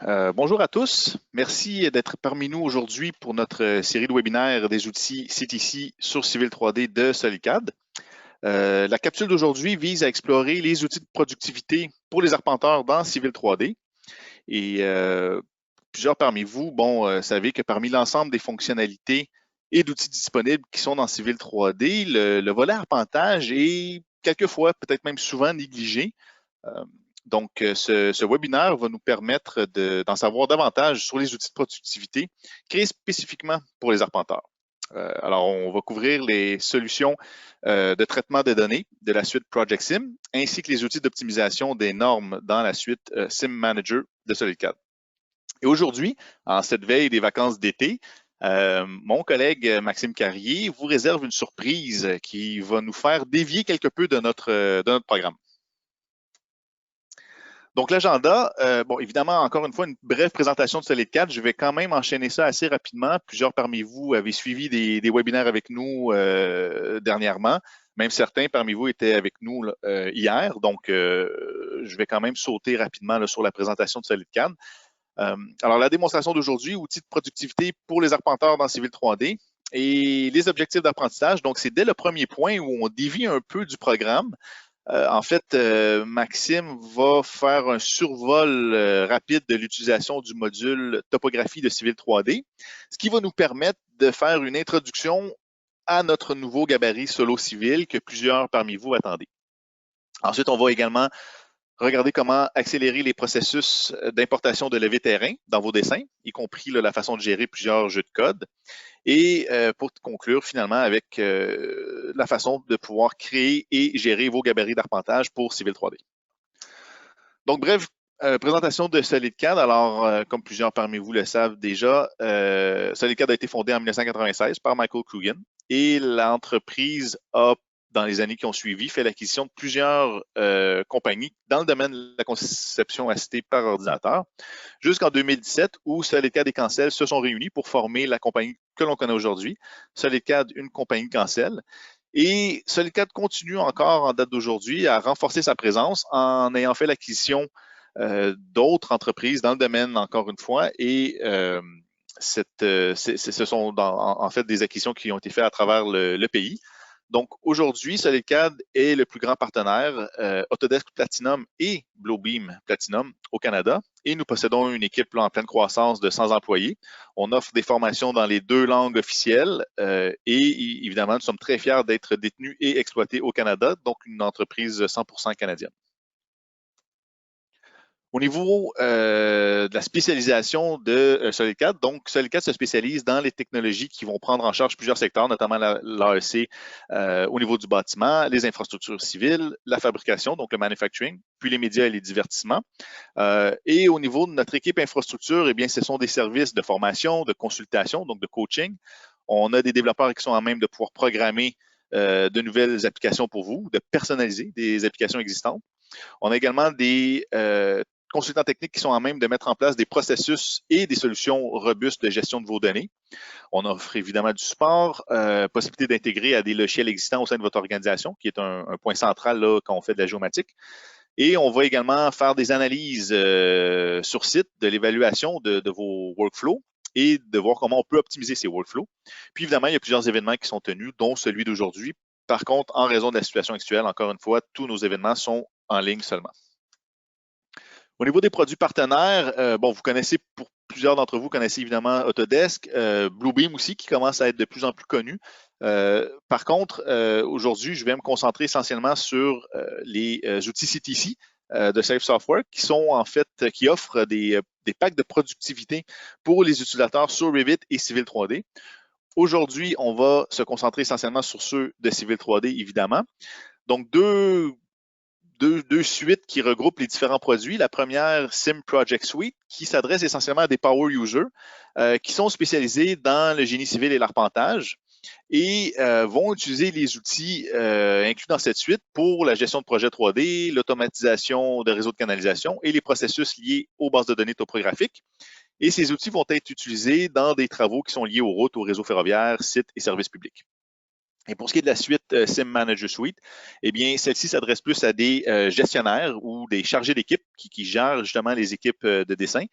Bonjour à tous. Merci d'être parmi nous aujourd'hui pour notre série de webinaires des outils CTC sur Civil 3D de SolidCAD. La capsule d'aujourd'hui vise à explorer les outils de productivité pour les arpenteurs dans Civil 3D. Et plusieurs parmi vous, savez que parmi l'ensemble des fonctionnalités et d'outils disponibles qui sont dans Civil 3D, le volet arpentage est quelquefois, peut-être même souvent négligé. Donc, ce webinaire va nous permettre d'en savoir davantage sur les outils de productivité créés spécifiquement pour les arpenteurs. Alors, on va couvrir les solutions de traitement de données de la suite Project Sim, ainsi que les outils d'optimisation des normes dans la suite Sim Manager de SolidCAD. Et aujourd'hui, en cette veille des vacances d'été, mon collègue Maxime Carrier vous réserve une surprise qui va nous faire dévier quelque peu de notre programme. Donc, l'agenda, évidemment, encore une fois, une brève présentation de SolidCAD. Je vais quand même enchaîner ça assez rapidement. Plusieurs parmi vous avaient suivi des webinaires avec nous dernièrement. Même certains parmi vous étaient avec nous hier. Donc, je vais quand même sauter rapidement là, sur la présentation de SolidCAD. Alors, la démonstration d'aujourd'hui, outils de productivité pour les arpenteurs dans Civil 3D et les objectifs d'apprentissage. Donc, c'est dès le premier point où on dévie un peu du programme. Maxime va faire un survol rapide de l'utilisation du module topographie de Civil 3D, ce qui va nous permettre de faire une introduction à notre nouveau gabarit solo civil que plusieurs parmi vous attendez. Ensuite, on va également regarder comment accélérer les processus d'importation de levée terrain dans vos dessins, y compris la façon de gérer plusieurs jeux de code. Et pour conclure finalement avec la façon de pouvoir créer et gérer vos gabarits d'arpentage pour Civil 3D. Donc bref, présentation de SolidCAD. Alors, comme plusieurs parmi vous le savent déjà, SolidCAD a été fondé en 1996 par Michael Coogan et l'entreprise a, dans les années qui ont suivi, fait l'acquisition de plusieurs compagnies dans le domaine de la conception assistée par ordinateur, jusqu'en 2017 où SolidCAD et Cancel se sont réunis pour former la compagnie que l'on connaît aujourd'hui, SolidCAD, une compagnie Cancel. Et SolidCAD continue encore en date d'aujourd'hui à renforcer sa présence en ayant fait l'acquisition d'autres entreprises dans le domaine, encore une fois, et ce sont en fait des acquisitions qui ont été faites à travers le pays. Donc, aujourd'hui, SolidCAD est le plus grand partenaire Autodesk Platinum et Bluebeam Platinum au Canada. Et nous possédons une équipe là, en pleine croissance de 100 employés. On offre des formations dans les 2 langues officielles et évidemment, nous sommes très fiers d'être détenus et exploités au Canada, donc une entreprise 100% canadienne. Au niveau de la spécialisation de SolidCAD, donc SolidCAD se spécialise dans les technologies qui vont prendre en charge plusieurs secteurs, notamment l'AEC au niveau du bâtiment, les infrastructures civiles, la fabrication, donc le manufacturing, puis les médias et les divertissements. Et au niveau de notre équipe infrastructure, eh bien, ce sont des services de formation, de consultation, donc de coaching. On a des développeurs qui sont à même de pouvoir programmer de nouvelles applications pour vous, de personnaliser des applications existantes. On a également des consultants techniques qui sont à même de mettre en place des processus et des solutions robustes de gestion de vos données. On offre évidemment du support, possibilité d'intégrer à des logiciels existants au sein de votre organisation, qui est un point central là, quand on fait de la géomatique. Et on va également faire des analyses sur site de l'évaluation de vos workflows et de voir comment on peut optimiser ces workflows. Puis évidemment, il y a plusieurs événements qui sont tenus, dont celui d'aujourd'hui. Par contre, en raison de la situation actuelle, encore une fois, tous nos événements sont en ligne seulement. Au niveau des produits partenaires, vous connaissez, pour plusieurs d'entre vous, connaissez évidemment Autodesk, Bluebeam aussi, qui commence à être de plus en plus connu. Par contre, aujourd'hui, je vais me concentrer essentiellement sur les outils CTC de Safe Software qui offrent des packs de productivité pour les utilisateurs sur Revit et Civil 3D. Aujourd'hui, on va se concentrer essentiellement sur ceux de Civil 3D, évidemment. Donc, deux suites qui regroupent les différents produits. La première, Sim Project Suite, qui s'adresse essentiellement à des power users qui sont spécialisés dans le génie civil et l'arpentage et vont utiliser les outils inclus dans cette suite pour la gestion de projets 3D, l'automatisation de réseaux de canalisation et les processus liés aux bases de données topographiques. Et ces outils vont être utilisés dans des travaux qui sont liés aux routes, aux réseaux ferroviaires, sites et services publics. Et pour ce qui est de la suite Sim Manager Suite, eh bien, celle-ci s'adresse plus à des gestionnaires ou des chargés d'équipe qui gèrent justement les équipes de dessin.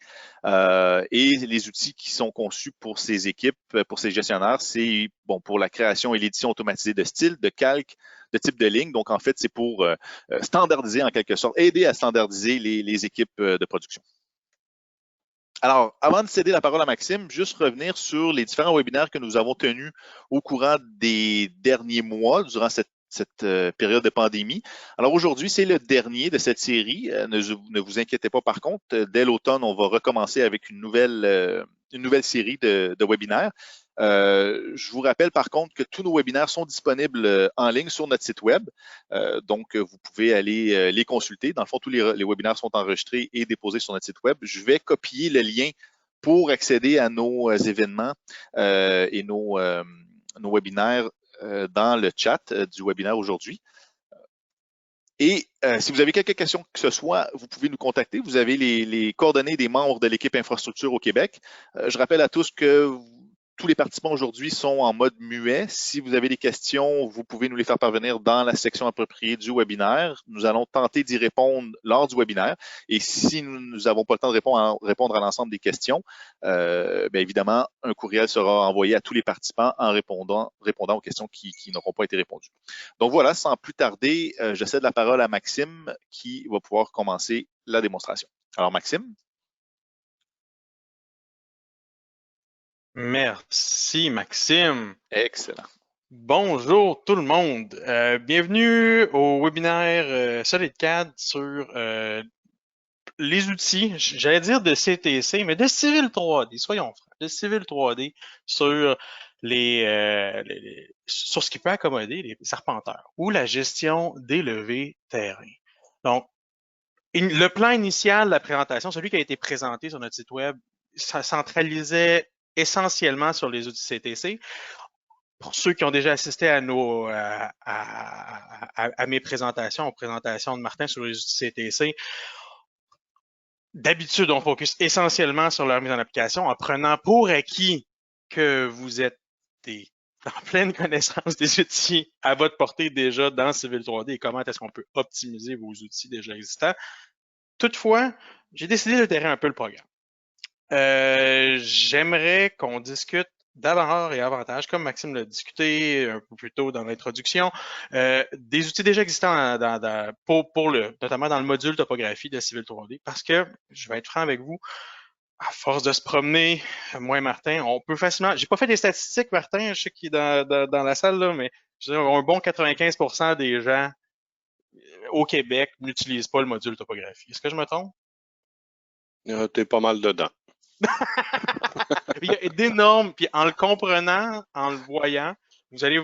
Et les outils qui sont conçus pour ces équipes, pour ces gestionnaires, c'est bon pour la création et l'édition automatisée de styles, de calques, de types de lignes. Donc, en fait, c'est pour standardiser en quelque sorte, aider à standardiser les équipes de production. Alors, avant de céder la parole à Maxime, juste revenir sur les différents webinaires que nous avons tenus au courant des derniers mois, durant cette période de pandémie. Alors aujourd'hui, c'est le dernier de cette série. Ne vous inquiétez pas par contre, dès l'automne, on va recommencer avec une nouvelle série de webinaires. Je vous rappelle par contre que tous nos webinaires sont disponibles en ligne sur notre site web. Donc, vous pouvez aller les consulter. Dans le fond, tous les webinaires sont enregistrés et déposés sur notre site web. Je vais copier le lien pour accéder à nos événements et nos webinaires dans le chat du webinaire aujourd'hui. Et si vous avez quelques questions que ce soit, vous pouvez nous contacter. Vous avez les coordonnées des membres de l'équipe infrastructure au Québec. Je rappelle à tous que tous les participants aujourd'hui sont en mode muet. Si vous avez des questions, vous pouvez nous les faire parvenir dans la section appropriée du webinaire. Nous allons tenter d'y répondre lors du webinaire. Et si nous n'avons pas le temps de répondre à l'ensemble des questions, bien évidemment, un courriel sera envoyé à tous les participants en répondant aux questions qui n'auront pas été répondues. Donc voilà, sans plus tarder, je cède la parole à Maxime qui va pouvoir commencer la démonstration. Alors Maxime. Merci, Maxime. Excellent. Bonjour tout le monde. Bienvenue au webinaire SolidCAD sur les outils, j'allais dire de CTC, mais de Civil 3D, soyons francs, de Civil 3D sur sur ce qui peut accommoder les arpenteurs ou la gestion des levées terrain. Donc, le plan initial de la présentation, celui qui a été présenté sur notre site web, ça centralisait essentiellement sur les outils CTC. Pour ceux qui ont déjà assisté à mes présentations, aux présentations de Martin sur les outils CTC, d'habitude, on focus essentiellement sur leur mise en application en prenant pour acquis que vous êtes en pleine connaissance des outils à votre portée déjà dans Civil 3D et comment est-ce qu'on peut optimiser vos outils déjà existants. Toutefois, j'ai décidé d'altérer un peu le programme. J'aimerais qu'on discute d'avantages et avantages, comme Maxime l'a discuté un peu plus tôt dans l'introduction, des outils déjà existants notamment dans le module topographie de Civil 3D, parce que, je vais être franc avec vous, à force de se promener, moi et Martin, on peut facilement... J'ai pas fait des statistiques, Martin, je sais qu'il est dans la salle, là, mais je veux dire, un bon 95% des gens au Québec n'utilisent pas le module topographie. Est-ce que je me trompe? T'es pas mal dedans. Il y a d'énormes, puis en le comprenant, en le voyant, vous allez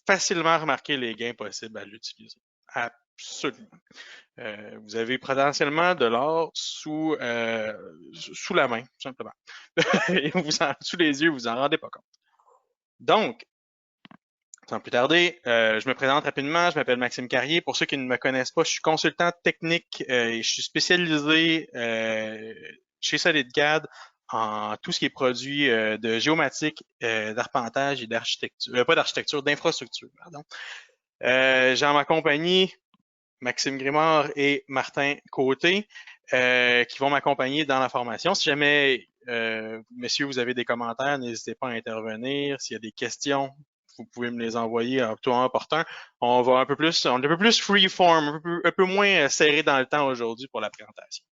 facilement remarquer les gains possibles à l'utiliser. Absolument. Vous avez potentiellement de l'or sous la main, tout simplement. Et sous les yeux, vous en rendez pas compte. Donc, sans plus tarder, je me présente rapidement. Je m'appelle Maxime Carrier. Pour ceux qui ne me connaissent pas, je suis consultant technique et je suis spécialisé chez SolidCAD en tout ce qui est produit de géomatique, d'arpentage et d'architecture, pas d'architecture, d'infrastructure, pardon. J'ai en ma compagnie Maxime Grimard et Martin Côté qui vont m'accompagner dans la formation. Si jamais, messieurs, vous avez des commentaires, n'hésitez pas à intervenir. S'il y a des questions, vous pouvez me les envoyer en temps opportun. On est un peu plus freeform, un peu moins serré dans le temps aujourd'hui pour la présentation.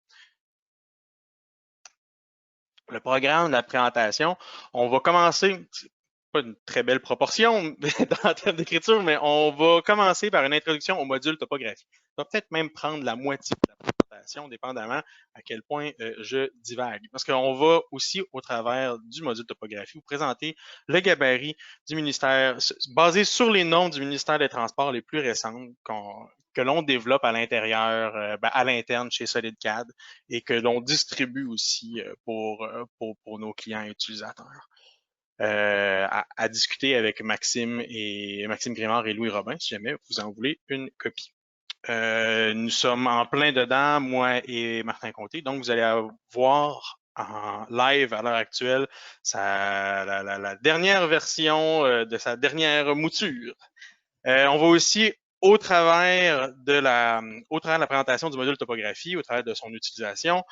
Le programme de la présentation, on va commencer, c'est pas une très belle proportion en termes d'écriture, mais on va commencer par une introduction au module topographie. On va peut-être même prendre la moitié de la présentation, dépendamment à quel point je divague. Parce qu'on va aussi, au travers du module topographie, vous présenter le gabarit du ministère, basé sur les normes du ministère des Transports les plus récentes que l'on développe à l'intérieur, à l'interne chez SolidCAD et que l'on distribue aussi pour nos clients et utilisateurs. À discuter avec Maxime Grimard et Louis Robin, si jamais vous en voulez une copie. Nous sommes en plein dedans, moi et Martin Côté, donc vous allez voir en live à l'heure actuelle la dernière version de sa dernière mouture. On va aussi, au travers de la présentation du module topographie, au travers de son utilisation,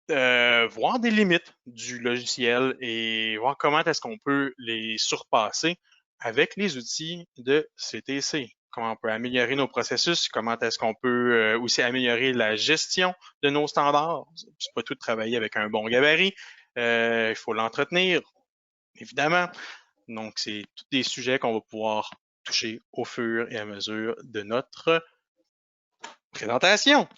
voir des limites du logiciel et voir comment est-ce qu'on peut les surpasser avec les outils de CTC. Comment on peut améliorer nos processus, comment est-ce qu'on peut aussi améliorer la gestion de nos standards. C'est pas tout de travailler avec un bon gabarit. Il faut l'entretenir, évidemment. Donc, c'est tous des sujets qu'on va pouvoir toucher au fur et à mesure de notre présentation.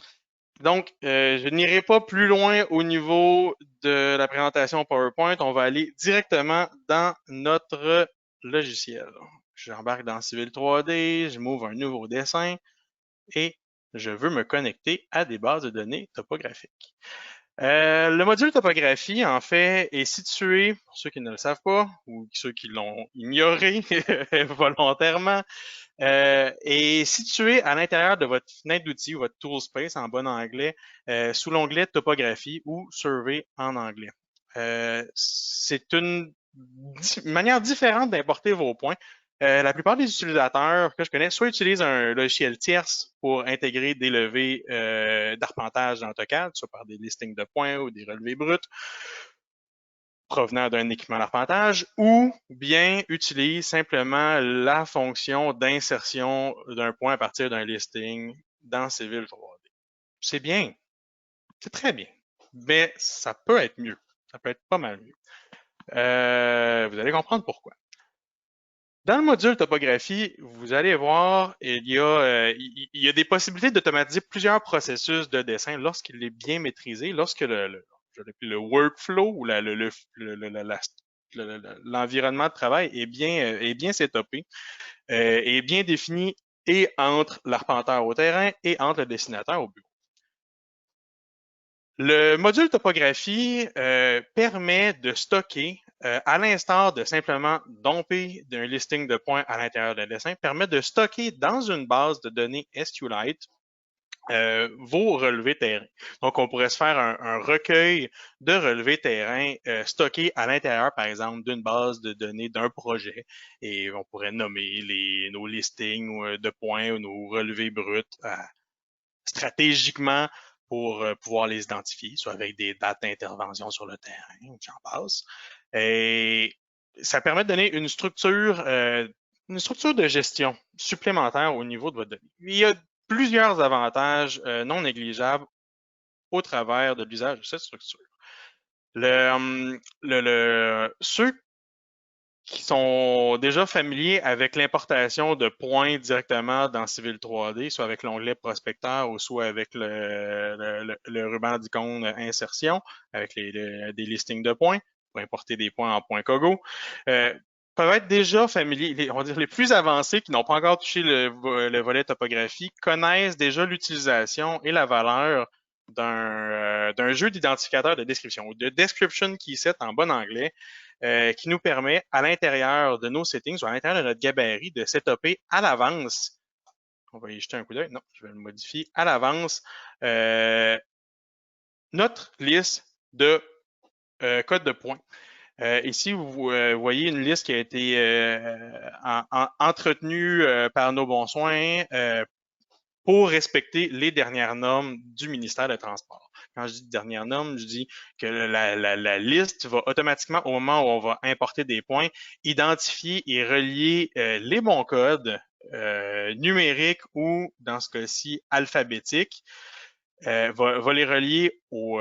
Donc, je n'irai pas plus loin au niveau de la présentation PowerPoint. On va aller directement dans notre logiciel. J'embarque dans Civil 3D, je m'ouvre un nouveau dessin et je veux me connecter à des bases de données topographiques. Le module topographie, en fait, est situé, pour ceux qui ne le savent pas, ou ceux qui l'ont ignoré volontairement, est situé à l'intérieur de votre fenêtre d'outils, votre tool space en bon anglais, sous l'onglet topographie ou survey en anglais. C'est une manière différente d'importer vos points. La plupart des utilisateurs que je connais soit utilisent un logiciel tierce pour intégrer des levées d'arpentage dans AutoCAD, soit par des listings de points ou des relevés bruts provenant d'un équipement d'arpentage, ou bien utilisent simplement la fonction d'insertion d'un point à partir d'un listing dans Civil 3D. C'est bien, c'est très bien, mais ça peut être mieux, ça peut être pas mal mieux. Vous allez comprendre pourquoi. Dans le module topographie, vous allez voir, il y a des possibilités d'automatiser plusieurs processus de dessin lorsqu'il est bien maîtrisé, lorsque le workflow ou l'environnement de travail est bien setupé, est bien défini et entre l'arpenteur au terrain et entre le dessinateur au bureau. Le module topographie permet de stocker, à l'instar de simplement domper d'un listing de points à l'intérieur d'un dessin, permet de stocker dans une base de données SQLite vos relevés terrain. Donc, on pourrait se faire un recueil de relevés terrain stockés à l'intérieur, par exemple, d'une base de données d'un projet. Et on pourrait nommer nos listings de points ou nos relevés bruts stratégiquement pour pouvoir les identifier, soit avec des dates d'intervention sur le terrain, j'en passe. Et ça permet de donner une structure de gestion supplémentaire au niveau de votre donnée. Il y a plusieurs avantages non négligeables au travers de l'usage de cette structure. Ceux qui sont déjà familiers avec l'importation de points directement dans Civil 3D, soit avec l'onglet prospecteur ou soit avec le ruban d'icône insertion, avec des listings de points, pour importer des points en points Kogo, peuvent être déjà familiers, on va dire les plus avancés qui n'ont pas encore touché le volet topographie, connaissent déjà l'utilisation et la valeur d'un jeu d'identificateur de description, ou de description keyset en bon anglais, qui nous permet, à l'intérieur de nos settings ou à l'intérieur de notre gabarit, de setuper à l'avance. On va y jeter un coup d'œil. Non, je vais le modifier à l'avance. Notre liste de codes de points. Ici, vous voyez une liste qui a été entretenue par nos bons soins pour respecter les dernières normes du ministère des Transports. Quand je dis dernières normes, je dis que la liste va automatiquement, au moment où on va importer des points, identifier et relier les bons codes numériques ou, dans ce cas-ci, alphabétiques, va les relier au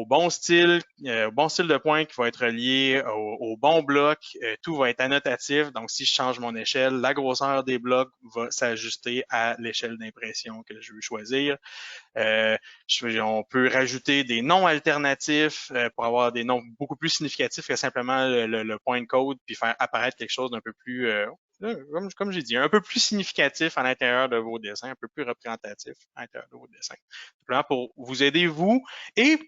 bon style de points qui va être relié au bon bloc. Tout va être annotatif. Donc, si je change mon échelle, la grosseur des blocs va s'ajuster à l'échelle d'impression que je veux choisir. On peut rajouter des noms alternatifs pour avoir des noms beaucoup plus significatifs que simplement le point code, puis faire apparaître quelque chose d'un peu plus comme j'ai dit, un peu plus significatif à l'intérieur de vos dessins, un peu plus représentatif à l'intérieur de vos dessins. Simplement pour vous aider, vous, et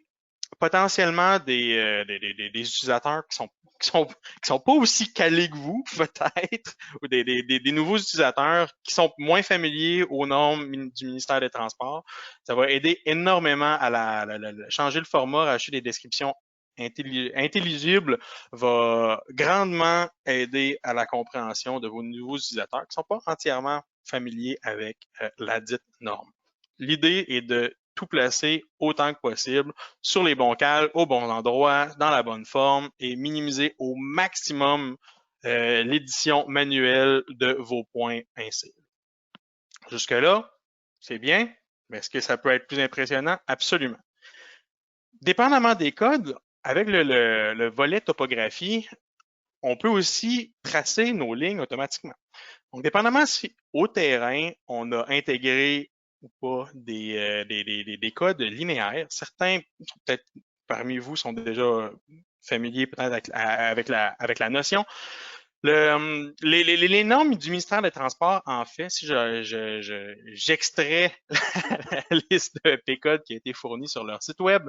potentiellement des utilisateurs qui sont pas aussi calés que vous, peut-être, ou des nouveaux utilisateurs qui sont moins familiers aux normes du ministère des Transports. Ça va aider énormément à changer le format, rajouter des descriptions intelligible va grandement aider à la compréhension de vos nouveaux utilisateurs qui ne sont pas entièrement familiers avec la dite norme. L'idée est de tout placer autant que possible sur les bons cales, au bon endroit, dans la bonne forme et minimiser au maximum l'édition manuelle de vos points inciles. Jusque-là, c'est bien, mais est-ce que ça peut être plus impressionnant? Absolument. Dépendamment des codes, avec le volet topographie, on peut aussi tracer nos lignes automatiquement. Donc, dépendamment si au terrain, on a intégré ou pas des codes linéaires, certains, peut-être parmi vous, sont déjà familiers peut-être avec la notion. Les normes du ministère des Transports, en fait, si j'extrais la liste de P-codes qui a été fournie sur leur site web,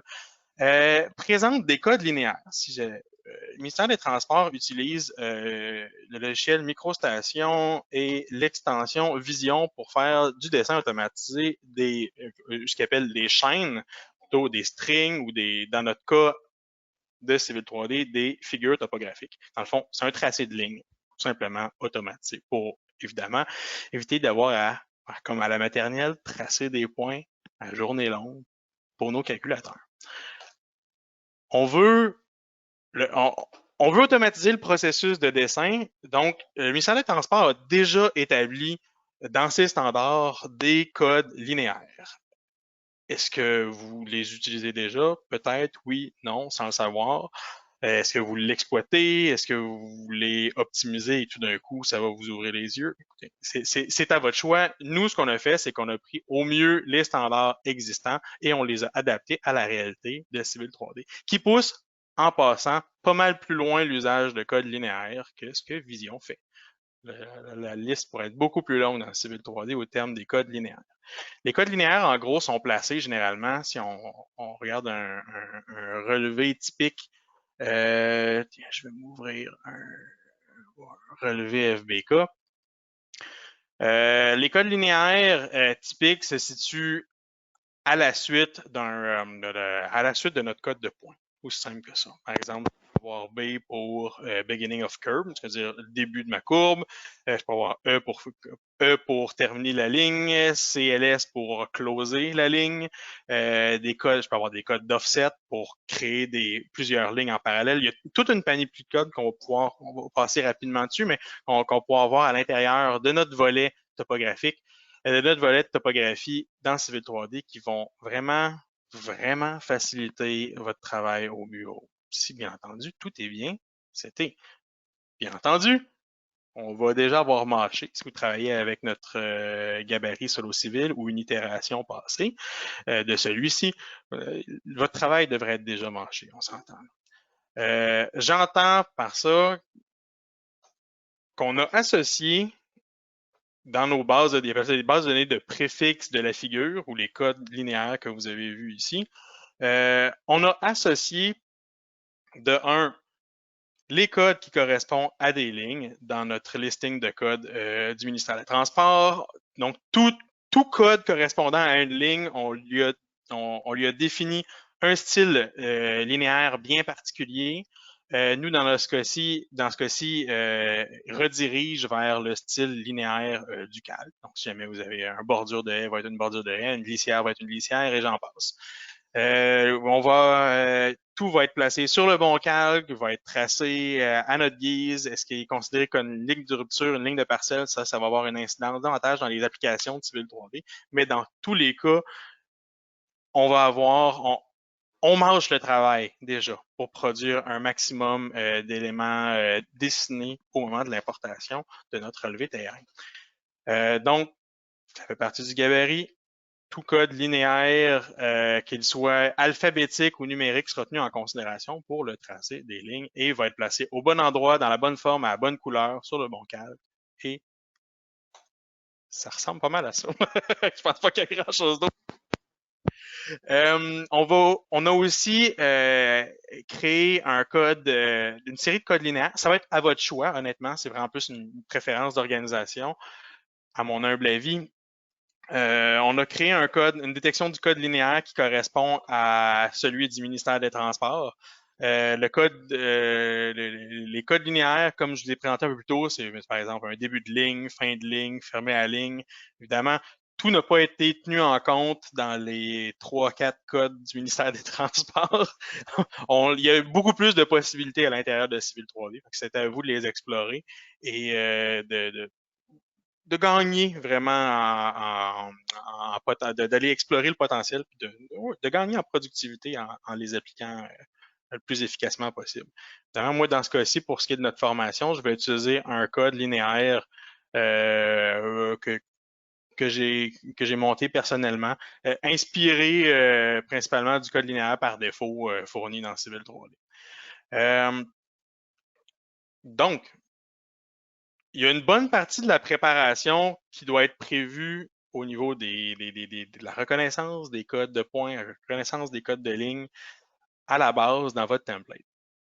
présente des codes linéaires. Le ministère des Transports utilise le logiciel MicroStation et l'extension Vision pour faire du dessin automatisé ce qu'ils appellent des chaînes, plutôt des strings ou dans notre cas de Civil 3D, des figures topographiques. Dans le fond, c'est un tracé de ligne, tout simplement automatisé, pour évidemment éviter d'avoir comme à la maternelle, tracer des points à journée longue pour nos calculateurs. On veut automatiser le processus de dessin. Donc, le ministère des Transports a déjà établi dans ses standards des codes linéaires. Est-ce que vous les utilisez déjà? Peut-être, oui, non, sans le savoir. Est-ce que vous l'exploitez? Est-ce que vous voulez optimiser et tout d'un coup, ça va vous ouvrir les yeux? Écoutez, c'est à votre choix. Nous, ce qu'on a fait, c'est qu'on a pris au mieux les standards existants et on les a adaptés à la réalité de Civil 3D, qui pousse, en passant, pas mal plus loin l'usage de code linéaire que ce que Vision fait. La liste pourrait être beaucoup plus longue dans Civil 3D au terme des codes linéaires. Les codes linéaires, en gros, sont placés généralement, si on regarde un relevé typique, tiens, je vais m'ouvrir un relevé FBK. Les codes linéaires typiques se situent à la suite de notre code de points. Aussi simple que ça. Par exemple, je peux avoir B pour beginning of curve, c'est-à-dire le début de ma courbe. Je peux avoir E pour terminer la ligne, CLS pour closer la ligne. Je peux avoir des codes d'offset pour créer plusieurs lignes en parallèle. Il y a toute une panoplie de codes on va passer rapidement dessus, mais qu'on pourra avoir à l'intérieur de notre volet topographique, de notre volet de topographie dans Civil 3D qui vont vraiment faciliter votre travail au bureau. Si bien entendu, tout est bien, c'était bien entendu. On va déjà avoir marché si vous travaillez avec notre gabarit solo civil ou une itération passée de celui-ci. Votre travail devrait être déjà marché, on s'entend. J'entends par ça qu'on a associé dans nos bases de données de préfixes de la figure ou les codes linéaires que vous avez vus ici, on a associé les codes qui correspondent à des lignes dans notre listing de codes du ministère des Transports. Donc, tout code correspondant à une ligne, on lui a défini un style linéaire bien particulier. Nous, dans ce cas-ci, redirige vers le style linéaire du calque. Donc, si jamais vous avez une bordure de haie, va être une bordure de haie, une glissière va être une glissière, et j'en passe. Tout va être placé sur le bon calque, va être tracé à notre guise. Est-ce qu'il est considéré comme une ligne de rupture, une ligne de parcelle? Ça va avoir une incidence davantage dans les applications de Civil 3D. Mais dans tous les cas, on mange le travail déjà pour produire un maximum d'éléments dessinés au moment de l'importation de notre relevé terrain. Donc, ça fait partie du gabarit. Tout code linéaire, qu'il soit alphabétique ou numérique, sera tenu en considération pour le tracé des lignes et va être placé au bon endroit, dans la bonne forme, à la bonne couleur, sur le bon calque. Et ça ressemble pas mal à ça. Je pense pas qu'il y a grand-chose d'autre. On a aussi créé un code, une série de codes linéaires. Ça va être à votre choix, honnêtement. C'est vraiment plus une préférence d'organisation, à mon humble avis. On a créé une détection du code linéaire qui correspond à celui du ministère des Transports. les codes linéaires, comme je vous ai présenté un peu plus tôt, c'est par exemple un début de ligne, fin de ligne, fermé à ligne. Évidemment, tout n'a pas été tenu en compte dans les 3-4 codes du ministère des Transports. Il y a beaucoup plus de possibilités à l'intérieur de Civil 3D. C'est à vous de les explorer et de gagner vraiment d'aller explorer le potentiel, puis de gagner en productivité en les appliquant le plus efficacement possible. D'ailleurs, moi, dans ce cas-ci, pour ce qui est de notre formation, je vais utiliser un code linéaire que j'ai monté personnellement, inspiré principalement du code linéaire par défaut fourni dans Civil 3D. Donc, il y a une bonne partie de la préparation qui doit être prévue au niveau de la reconnaissance des codes de points, la reconnaissance des codes de ligne à la base dans votre template.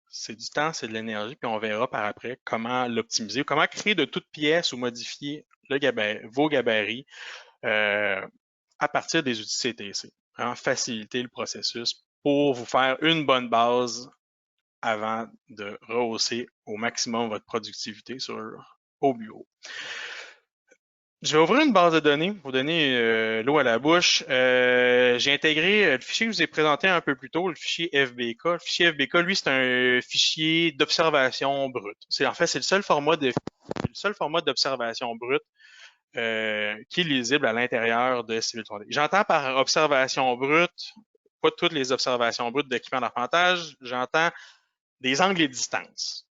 C'est du temps, c'est de l'énergie, puis on verra par après comment l'optimiser, comment créer de toutes pièces ou modifier vos gabarits à partir des outils CTC. Vraiment faciliter le processus pour vous faire une bonne base avant de rehausser au maximum votre productivité au bureau. Je vais ouvrir une base de données pour vous donner l'eau à la bouche. J'ai intégré le fichier que je vous ai présenté un peu plus tôt, le fichier FBK. Le fichier FBK, lui, c'est un fichier d'observation brute. En fait, c'est le seul format d'observation brute qui est lisible à l'intérieur de Civil 3D. J'entends par observation brute, pas toutes les observations brutes d'équipement d'arpentage, j'entends des angles et distances.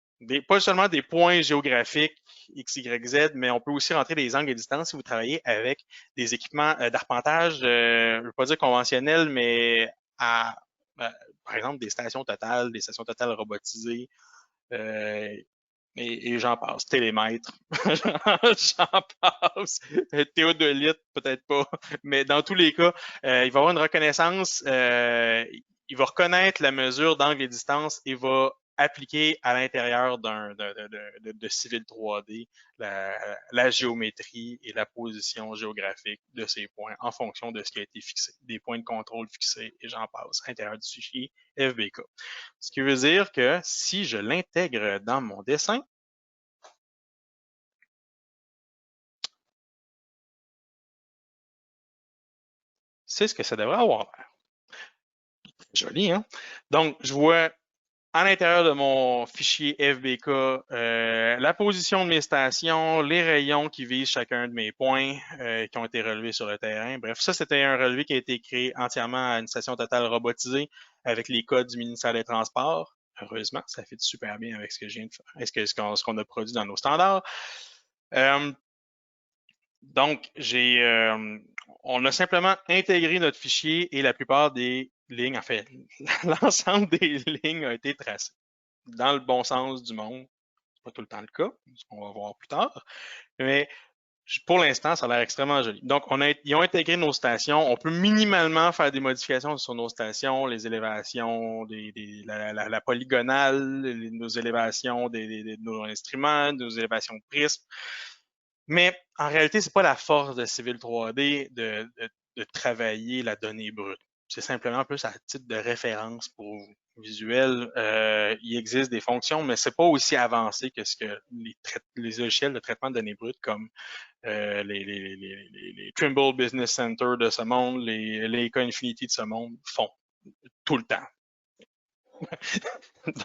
Pas seulement des points géographiques X, Y, Z, mais on peut aussi rentrer des angles et distances si vous travaillez avec des équipements d'arpentage, je ne veux pas dire conventionnels, mais par exemple des stations totales robotisées, et j'en passe. Télémètre, j'en passe. Théodolite, peut-être pas. Mais dans tous les cas, il va y avoir une reconnaissance. Il va reconnaître la mesure d'angle et distance et va appliquer à l'intérieur de Civil 3D la géométrie et la position géographique de ces points en fonction de ce qui a été fixé, des points de contrôle fixés et j'en passe, à l'intérieur du fichier FBK. Ce qui veut dire que si je l'intègre dans mon dessin, c'est ce que ça devrait avoir l'air. Joli, hein? Donc, je vois à l'intérieur de mon fichier FBK la position de mes stations, les rayons qui visent chacun de mes points qui ont été relevés sur le terrain. Bref, ça, c'était un relevé qui a été créé entièrement à une station totale robotisée avec les codes du ministère des Transports. Heureusement, ça fait super bien avec ce que je viens de faire, ce qu'on a produit dans nos standards. Donc, on a simplement intégré notre fichier et la plupart des lignes, en fait, l'ensemble des lignes a été tracé dans le bon sens du monde. C'est pas tout le temps le cas, ce qu'on va voir plus tard. Mais pour l'instant, ça a l'air extrêmement joli. Donc, ils ont intégré nos stations. On peut minimalement faire des modifications sur nos stations, les élévations, la polygonale, nos élévations de nos instruments, nos élévations de prisme. Mais en réalité, c'est pas la force de Civil 3D de travailler la donnée brute. C'est simplement plus à titre de référence pour vous. Visuel, il existe des fonctions, mais c'est pas aussi avancé que ce que les logiciels de traitement de données brutes comme les Trimble Business Center de ce monde, les Leica Infinity de ce monde font tout le temps.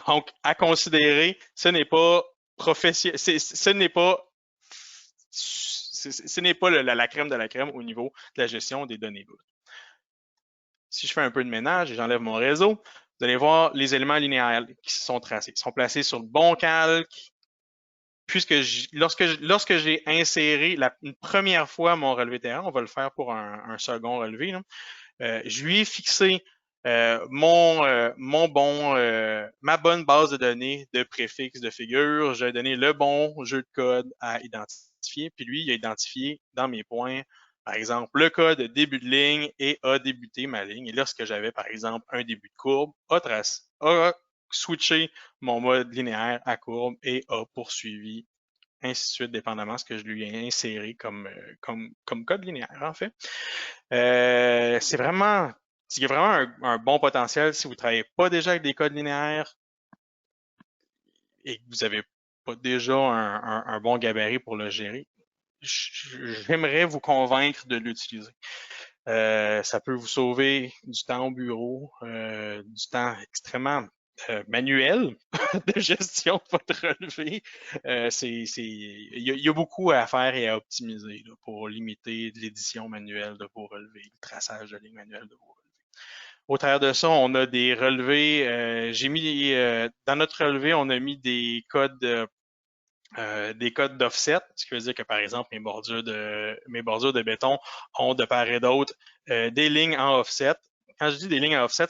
Donc, à considérer, ce n'est pas professionnel, ce n'est pas la crème de la crème au niveau de la gestion des données brutes. Si je fais un peu de ménage et j'enlève mon réseau, vous allez voir les éléments linéaires qui sont tracés. Ils sont placés sur le bon calque. Puisque lorsque j'ai inséré une première fois mon relevé terrain, on va le faire pour un second relevé, je lui ai fixé ma bonne base de données de préfixe de figure. J'ai donné le bon jeu de code à identifier. Puis lui, il a identifié dans mes points, par exemple, le code début de ligne et a débuté ma ligne. Et lorsque j'avais, par exemple, un début de courbe, a switché mon mode linéaire à courbe et a poursuivi, ainsi de suite, dépendamment de ce que je lui ai inséré comme code linéaire, en fait. Il y a vraiment un bon potentiel si vous ne travaillez pas déjà avec des codes linéaires. et que vous n'avez pas déjà un bon gabarit pour le gérer, j'aimerais vous convaincre de l'utiliser. Ça peut vous sauver du temps au bureau, du temps extrêmement manuel de gestion de votre relevé. Il y a beaucoup à faire et à optimiser là, pour limiter l'édition manuelle de vos relevés, le traçage de ligne manuelle de vos relevés. Au travers de ça, on a des relevés. J'ai mis dans notre relevé, on a mis des codes d'offset, ce qui veut dire que, par exemple, mes bordures de béton ont de part et d'autre des lignes en offset. Quand je dis des lignes en offset,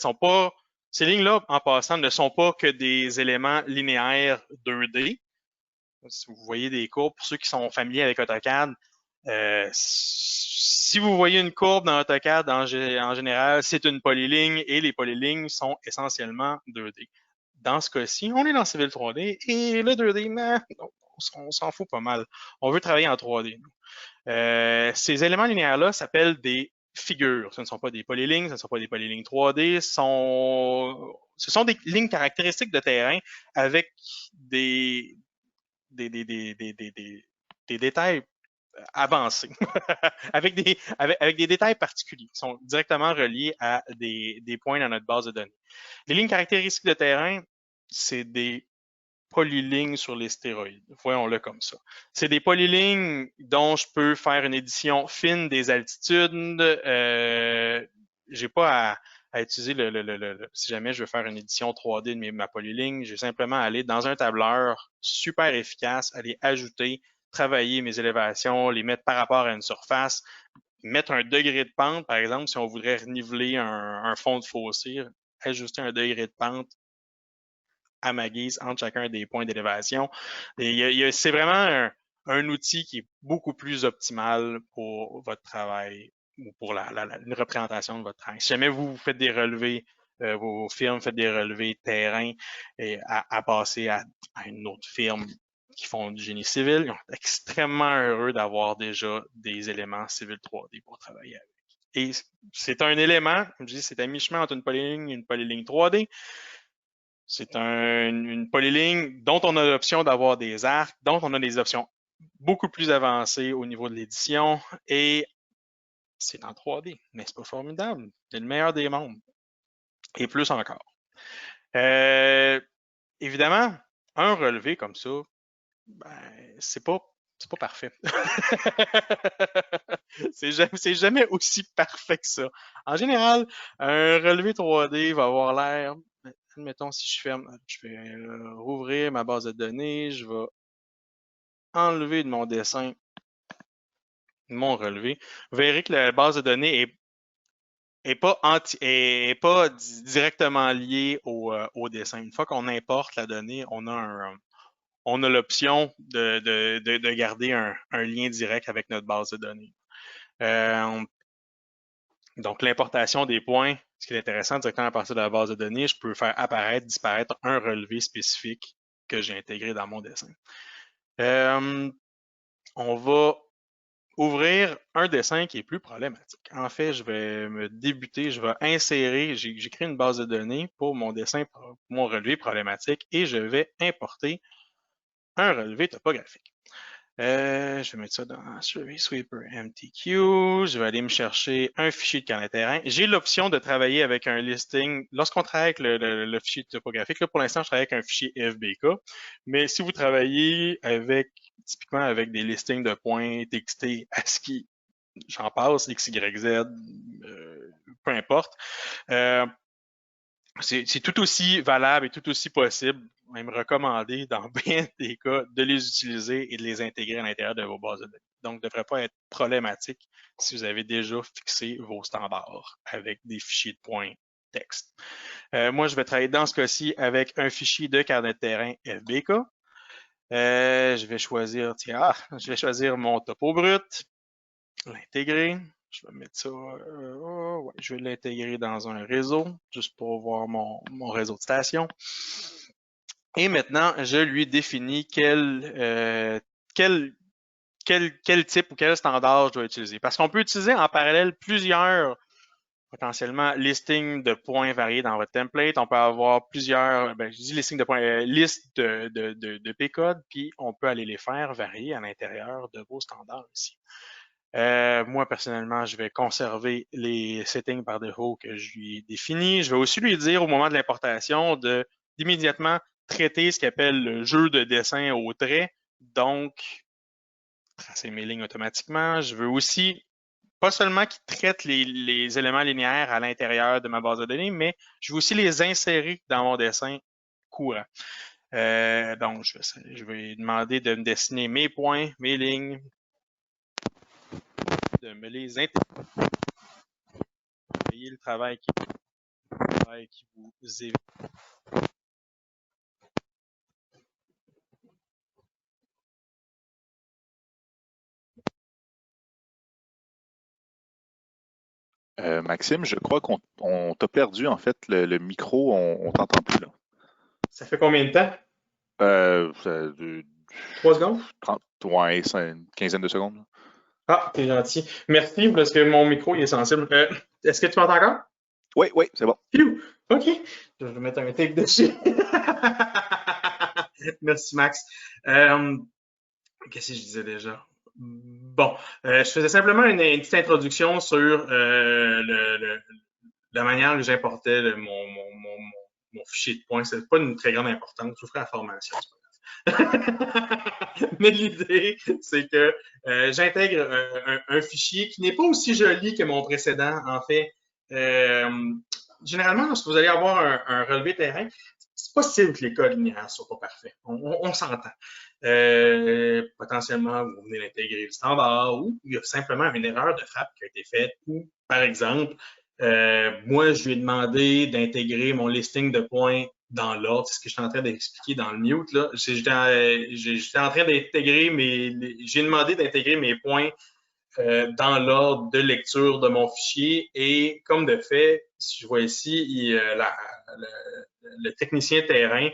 ces lignes-là, en passant, ne sont pas que des éléments linéaires 2D. Si vous voyez des courbes, pour ceux qui sont familiers avec AutoCAD, si vous voyez une courbe dans AutoCAD, en général, c'est une polyligne et les polylignes sont essentiellement 2D. Dans ce cas-ci, on est dans Civil 3D et le 2D, on s'en fout pas mal. On veut travailler en 3D. Ces éléments linéaires-là s'appellent des figures. Ce ne sont pas des polylignes, ce ne sont pas des polylignes 3D. Ce sont des lignes caractéristiques de terrain avec des détails avancés, avec des détails particuliers qui sont directement reliés à des points dans notre base de données. Les lignes caractéristiques de terrain, c'est des polylignes sur les stéroïdes. Voyons-le comme ça. C'est des polylignes dont je peux faire une édition fine des altitudes. J'ai pas à utiliser si jamais je veux faire une édition 3D de ma polyligne, j'ai simplement à aller dans un tableur super efficace, aller ajouter, travailler mes élévations, les mettre par rapport à une surface, mettre un degré de pente, par exemple, si on voudrait niveler un fond de fossé, ajuster un degré de pente à ma guise entre chacun des points d'élévation. C'est vraiment un outil qui est beaucoup plus optimal pour votre travail ou pour une représentation de votre travail. Si jamais vous faites des relevés, vos firmes faites des relevés terrain et à passer à une autre firme qui font du génie civil, ils sont extrêmement heureux d'avoir déjà des éléments civils 3D pour travailler avec. Et c'est un élément, comme je dis, c'est à mi-chemin entre une polyligne et une polyligne 3D. C'est une polyligne dont on a l'option d'avoir des arcs, dont on a des options beaucoup plus avancées au niveau de l'édition et c'est en 3D, mais c'est pas formidable. C'est le meilleur des mondes. Et plus encore. Évidemment, un relevé comme ça, ben, c'est pas parfait. c'est jamais aussi parfait que ça. En général, un relevé 3D va avoir l'air, admettons si je vais rouvrir ma base de données, je vais enlever de mon dessin mon relevé. Vous verrez que la base de données est pas directement liée au dessin. Une fois qu'on importe la donnée, on a l'option de garder un lien direct avec notre base de données. Donc, l'importation des points, ce qui est intéressant, directement à partir de la base de données, je peux faire apparaître, disparaître un relevé spécifique que j'ai intégré dans mon dessin. On va ouvrir un dessin qui est plus problématique. En fait, je vais je vais insérer, j'ai créé une base de données pour mon dessin, pour mon relevé problématique et je vais importer un relevé topographique. Je vais mettre ça dans Survey Sweeper MTQ. Je vais aller me chercher un fichier de carnet terrain. J'ai l'option de travailler avec un listing. Lorsqu'on travaille avec le fichier topographique, là, pour l'instant, je travaille avec un fichier FBK. Mais si vous travaillez typiquement avec des listings de points, TXT, ASCII, j'en passe, XYZ, peu importe. C'est tout aussi valable et tout aussi possible, même recommandé dans bien des cas, de les utiliser et de les intégrer à l'intérieur de vos bases de données. Donc, ne devrait pas être problématique si vous avez déjà fixé vos standards avec des fichiers de points texte. Moi, je vais travailler dans ce cas-ci avec un fichier de carnet de terrain FBK. Je vais choisir mon topo brut, l'intégrer. Je vais mettre ça, ouais, je vais l'intégrer dans un réseau, juste pour voir mon réseau de stations. Et maintenant, je lui définis quel type ou quel standard je dois utiliser. Parce qu'on peut utiliser en parallèle plusieurs potentiellement listing de points variés dans votre template. On peut avoir plusieurs, je dis listing de points, liste de P-codes, puis on peut aller les faire varier à l'intérieur de vos standards aussi. Moi, personnellement, je vais conserver les settings par défaut que je lui ai définis. Je vais aussi lui dire au moment de l'importation d'immédiatement traiter ce qu'il appelle le jeu de dessin au trait. Donc, tracer mes lignes automatiquement. Je veux aussi pas seulement qu'il traite les éléments linéaires à l'intérieur de ma base de données, mais je veux aussi les insérer dans mon dessin courant. Donc, je vais demander de me dessiner mes points, mes lignes, de me les intégrer. Voyez le travail qui vous évite. Maxime, je crois qu'on t'a perdu, en fait, le micro, on t'entend plus, là. Ça fait combien de temps? 3 secondes? 30, ouais, c'est une quinzaine de secondes. Là. Ah, t'es gentil. Merci, parce que mon micro, il est sensible. Est-ce que tu m'entends encore? Oui, c'est bon. OK. Je vais mettre un tape dessus. Merci, Max. Qu'est-ce que je disais déjà? Bon, je faisais simplement une petite introduction sur la manière que j'importais mon fichier de points. C'est pas une très grande importance. Je vous ferai la formation. Mais l'idée, c'est que j'intègre un fichier qui n'est pas aussi joli que mon précédent. En fait, généralement, lorsque vous allez avoir un relevé terrain, c'est possible que les codes linéaires ne soient pas parfaits. On s'entend. Potentiellement, vous venez d'intégrer le standard ou il y a simplement une erreur de frappe qui a été faite ou, par exemple, moi, je lui ai demandé d'intégrer mon listing de points dans l'ordre. C'est ce que je suis en train d'expliquer dans le mute. Là. J'étais en train d'intégrer j'ai demandé d'intégrer mes points dans l'ordre de lecture de mon fichier et comme de fait, si je vois ici, le technicien terrain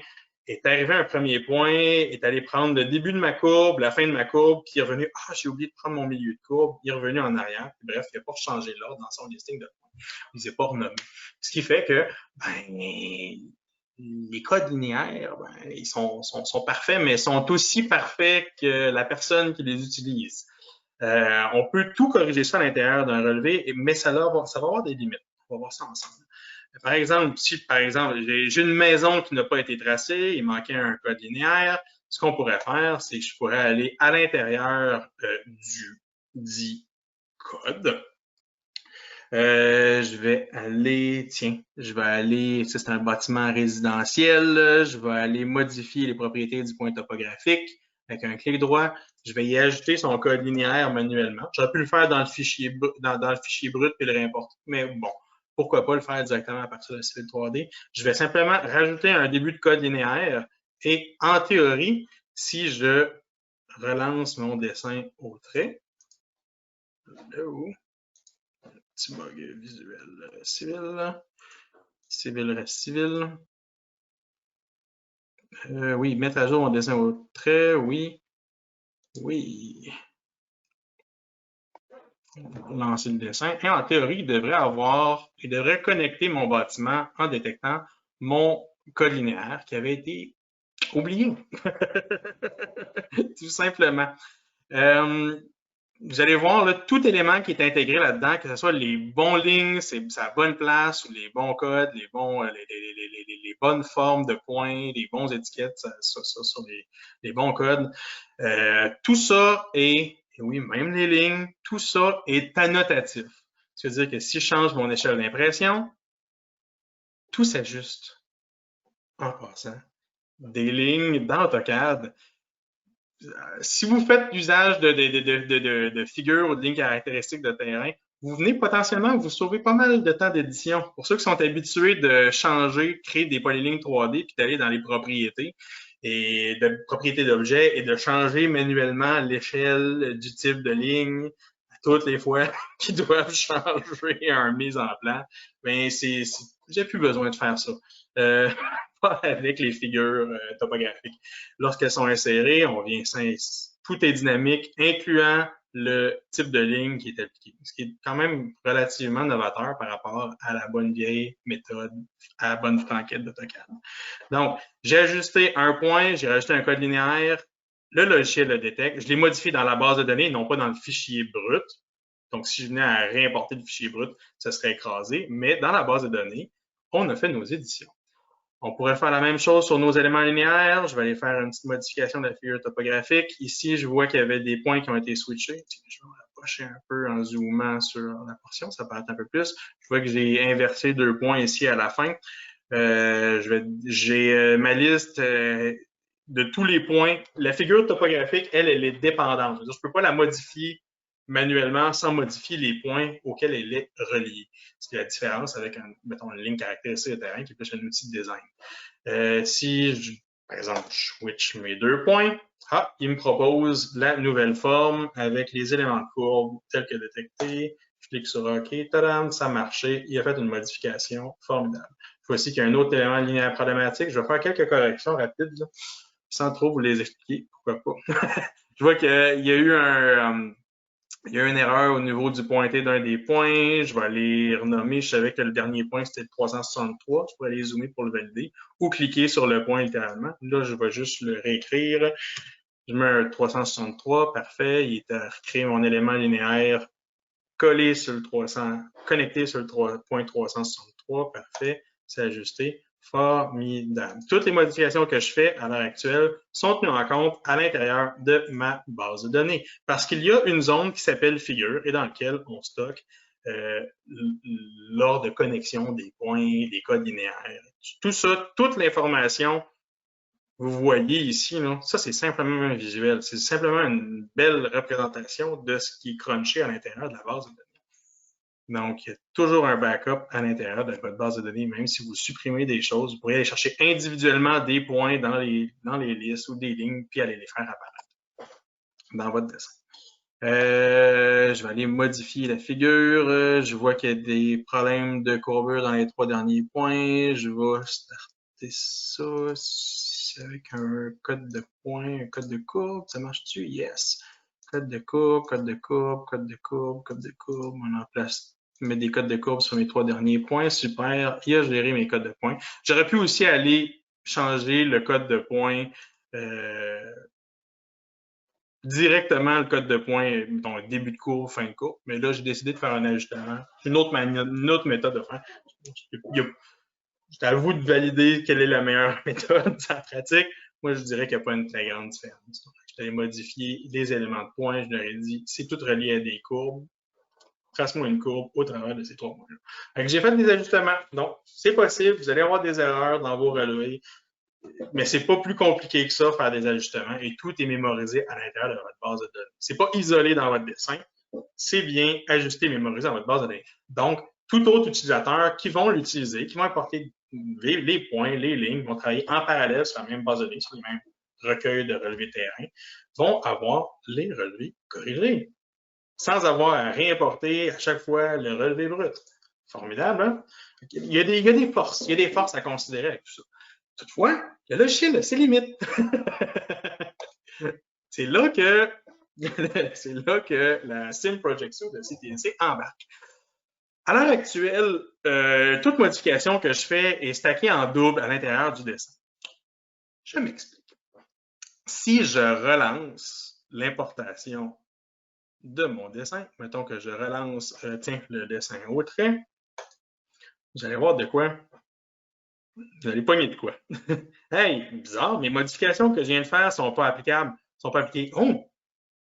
est arrivé à un premier point, est allé prendre le début de ma courbe, la fin de ma courbe, puis il est revenu, j'ai oublié de prendre mon milieu de courbe, il est revenu en arrière, puis bref, il n'a pas changé l'ordre dans son listing de points. Il ne les a pas renommés. Ce qui fait que, les codes linéaires, ils sont parfaits, mais sont aussi parfaits que la personne qui les utilise. On peut tout corriger ça à l'intérieur d'un relevé, mais ça va avoir des limites. On va voir ça ensemble. Par exemple, si j'ai une maison qui n'a pas été tracée, il manquait un code linéaire, ce qu'on pourrait faire, c'est que je pourrais aller à l'intérieur du dit code. Je vais aller, ça c'est un bâtiment résidentiel, je vais aller modifier les propriétés du point topographique avec un clic droit. Je vais y ajouter son code linéaire manuellement. J'aurais pu le faire dans le fichier brut et le réimporter, mais bon, pourquoi pas le faire directement à partir de Civil 3D. Je vais simplement rajouter un début de code linéaire et en théorie, si je relance mon dessin au trait, là où petit bug visuel civil reste civil. Oui, mettre à jour mon dessin au trait, oui. Lancer le dessin. Et en théorie, il devrait connecter mon bâtiment en détectant mon code linéaire qui avait été oublié. Tout simplement. Vous allez voir là, tout élément qui est intégré là-dedans, que ce soit les bons lignes, c'est à la bonne place, ou les bons codes, les bonnes formes de points, les bons étiquettes sur les bons codes. Tout ça est, oui, même les lignes, tout ça est annotatif. Ça veut dire que si je change mon échelle d'impression, tout s'ajuste en passant. Des lignes dans AutoCAD. Si vous faites usage de figures ou de lignes caractéristiques de terrain, vous venez potentiellement vous sauver pas mal de temps d'édition. Pour ceux qui sont habitués de changer, créer des polylignes 3D puis d'aller dans les propriétés et de propriétés d'objets et de changer manuellement l'échelle du type de ligne toutes les fois qu'ils doivent changer un mise en plan, ben j'ai plus besoin de faire ça. Pas avec les figures topographiques. Lorsqu'elles sont insérées, tout est dynamique, incluant le type de ligne qui est appliqué, ce qui est quand même relativement novateur par rapport à la bonne vieille méthode, à la bonne franquette d'AutoCAD. Donc, j'ai ajusté un point, j'ai rajouté un code linéaire, le logiciel le détecte, je l'ai modifié dans la base de données, non pas dans le fichier brut. Donc, si je venais à réimporter le fichier brut, ça serait écrasé, mais dans la base de données, on a fait nos éditions. On pourrait faire la même chose sur nos éléments linéaires. Je vais aller faire une petite modification de la figure topographique. Ici, je vois qu'il y avait des points qui ont été switchés. Je vais rapprocher un peu en zoomant sur la portion, ça paraît un peu plus. Je vois que j'ai inversé 2 points ici à la fin. J'ai ma liste de tous les points. La figure topographique, elle est dépendante. Je ne peux pas la modifier manuellement sans modifier les points auxquels elle est reliée. C'est la différence avec, mettons, une ligne caractéristique de terrain qui est plus un outil de design. Si, par exemple, je switch mes 2 points, il me propose la nouvelle forme avec les éléments de courbe tels que détectés. Je clique sur OK, tadam, ça a marché. Il a fait une modification formidable. Je vois aussi qu'il y a un autre élément linéaire problématique. Je vais faire quelques corrections rapides, là, sans trop vous les expliquer. Pourquoi pas? Je vois qu'il y a eu il y a une erreur au niveau du pointé d'un des points. Je vais aller renommer. Je savais que le dernier point, c'était le 363. Je pourrais aller zoomer pour le valider ou cliquer sur le point littéralement. Là, je vais juste le réécrire. Je mets un 363. Parfait. Il est à recréer mon élément linéaire collé sur le 300, connecté sur le point 363. Parfait. C'est ajusté. Formidable. Toutes les modifications que je fais à l'heure actuelle sont tenues en compte à l'intérieur de ma base de données parce qu'il y a une zone qui s'appelle figure et dans laquelle on stocke l'ordre de connexion des points, des codes linéaires. Tout ça, toute l'information, vous voyez ici, là, ça c'est simplement un visuel. C'est simplement une belle représentation de ce qui est crunché à l'intérieur de la base de données. Donc, il y a toujours un backup à l'intérieur de votre base de données, même si vous supprimez des choses, vous pourriez aller chercher individuellement des points dans les listes ou des lignes, puis aller les faire apparaître dans votre dessin. Je vais aller modifier la figure. Je vois qu'il y a des problèmes de courbure dans les 3 derniers points. Je vais starter ça avec un code de points, un code de courbe. Ça marche-tu? Yes. Code de courbe, code de courbe, code de courbe, code de courbe. On en place. Mettre des codes de courbe sur mes 3 derniers points. Super. Il a géré mes codes de points. J'aurais pu aussi aller changer le code de points directement le code de points, donc début de courbe, fin de courbe. Mais là, j'ai décidé de faire un ajustement. Une autre méthode de faire. C'est à vous de valider quelle est la meilleure méthode en pratique. Moi, je dirais qu'il n'y a pas une très grande différence. Je vais modifier les éléments de points. Je leur ai dit, c'est tout relié à des courbes. Trace-moi une courbe au travers de ces 3 points-là. J'ai fait des ajustements. Donc, c'est possible. Vous allez avoir des erreurs dans vos relevés. Mais c'est pas plus compliqué que ça, faire des ajustements, et tout est mémorisé à l'intérieur de votre base de données. C'est pas isolé dans votre dessin, c'est bien ajusté, mémorisé dans votre base de données. Donc, tout autre utilisateur qui vont l'utiliser, qui vont apporter les points, les lignes, vont travailler en parallèle sur la même base de données, sur les mêmes recueils de relevés terrain, vont avoir les relevés corrigés, sans avoir à réimporter à chaque fois le relevé brut. Formidable, hein? Il y a des forces à considérer avec tout ça. Toutefois, le logiciel a ses limites. C'est là que la Sim Project Suite de CTNC embarque. À l'heure actuelle, toute modification que je fais est stackée en double à l'intérieur du dessin. Je m'explique. Si je relance l'importation de mon dessin, mettons que je relance le dessin au trait, vous allez voir de quoi. Vous allez pogner de quoi? Hey, bizarre, mes modifications que je viens de faire ne sont pas applicables. Sont pas appliquées. Oh!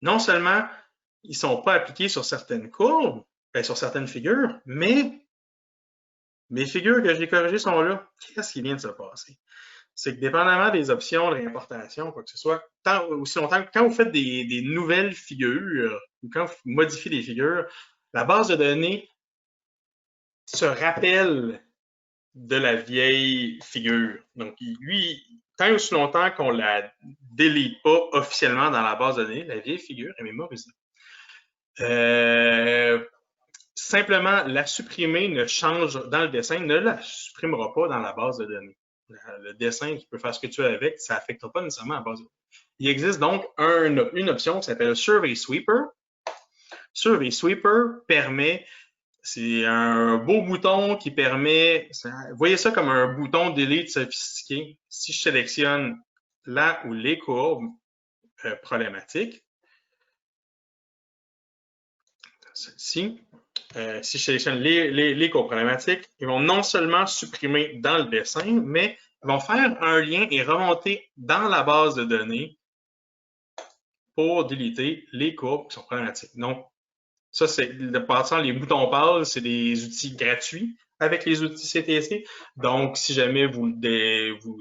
Non seulement ils ne sont pas appliqués sur certaines courbes, sur certaines figures, mais mes figures que j'ai corrigées sont là. Qu'est-ce qui vient de se passer? C'est que dépendamment des options de réimportation, quoi que ce soit, aussi longtemps que quand vous faites des nouvelles figures, ou quand vous modifiez des figures, la base de données se rappelle de la vieille figure. Donc, lui, tant aussi longtemps qu'on ne la délite pas officiellement dans la base de données, la vieille figure est mémorisée. Simplement, la supprimer ne change dans le dessin, ne la supprimera pas dans la base de données. Le dessin qui peut faire ce que tu veux avec, ça n'affectera pas nécessairement la base de données. Il existe donc une option qui s'appelle Survey Sweeper, Survey Sweeper permet, c'est un beau bouton qui permet, voyez ça comme un bouton delete sophistiqué. Si je sélectionne la ou les courbes problématiques, celle-ci, si je sélectionne les courbes problématiques, ils vont non seulement supprimer dans le dessin, mais ils vont faire un lien et remonter dans la base de données pour déliter les courbes qui sont problématiques. Donc, ça, c'est de passant les boutons pâles, c'est des outils gratuits avec les outils CTC. Donc, si jamais vous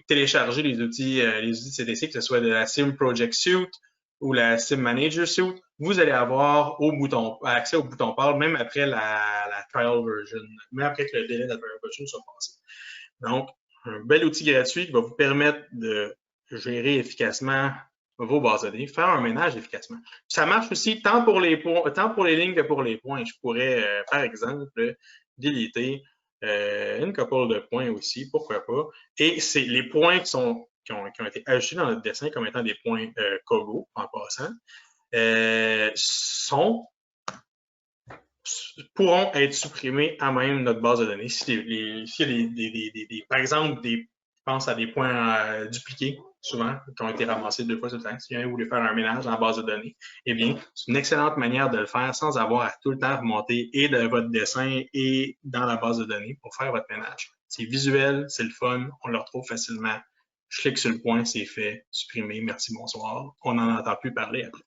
téléchargez les outils CTC, que ce soit de la Sim Project Suite ou la Sim Manager Suite, vous allez avoir accès au bouton pâle, même après la trial version, même après que le délai de la trial version soit passé. Donc, un bel outil gratuit qui va vous permettre de gérer efficacement vos bases de données, faire un ménage efficacement. Ça marche aussi tant pour les lignes que pour les points. Je pourrais, par exemple, déliter une couple de points aussi, pourquoi pas. Et c'est les points qui ont été ajoutés dans notre dessin comme étant des points Kogo, en passant, pourront être supprimés à même notre base de données. S'il y a par exemple, je pense à des points dupliqués, souvent, qui ont été ramassés 2 fois sur le temps. Si vous voulez faire un ménage dans la base de données, eh bien, c'est une excellente manière de le faire sans avoir à tout le temps remonter et de votre dessin et dans la base de données pour faire votre ménage. C'est visuel, c'est le fun, on le retrouve facilement. Je clique sur le point, c'est fait, supprimé, merci, bonsoir. On n'en entend plus parler après.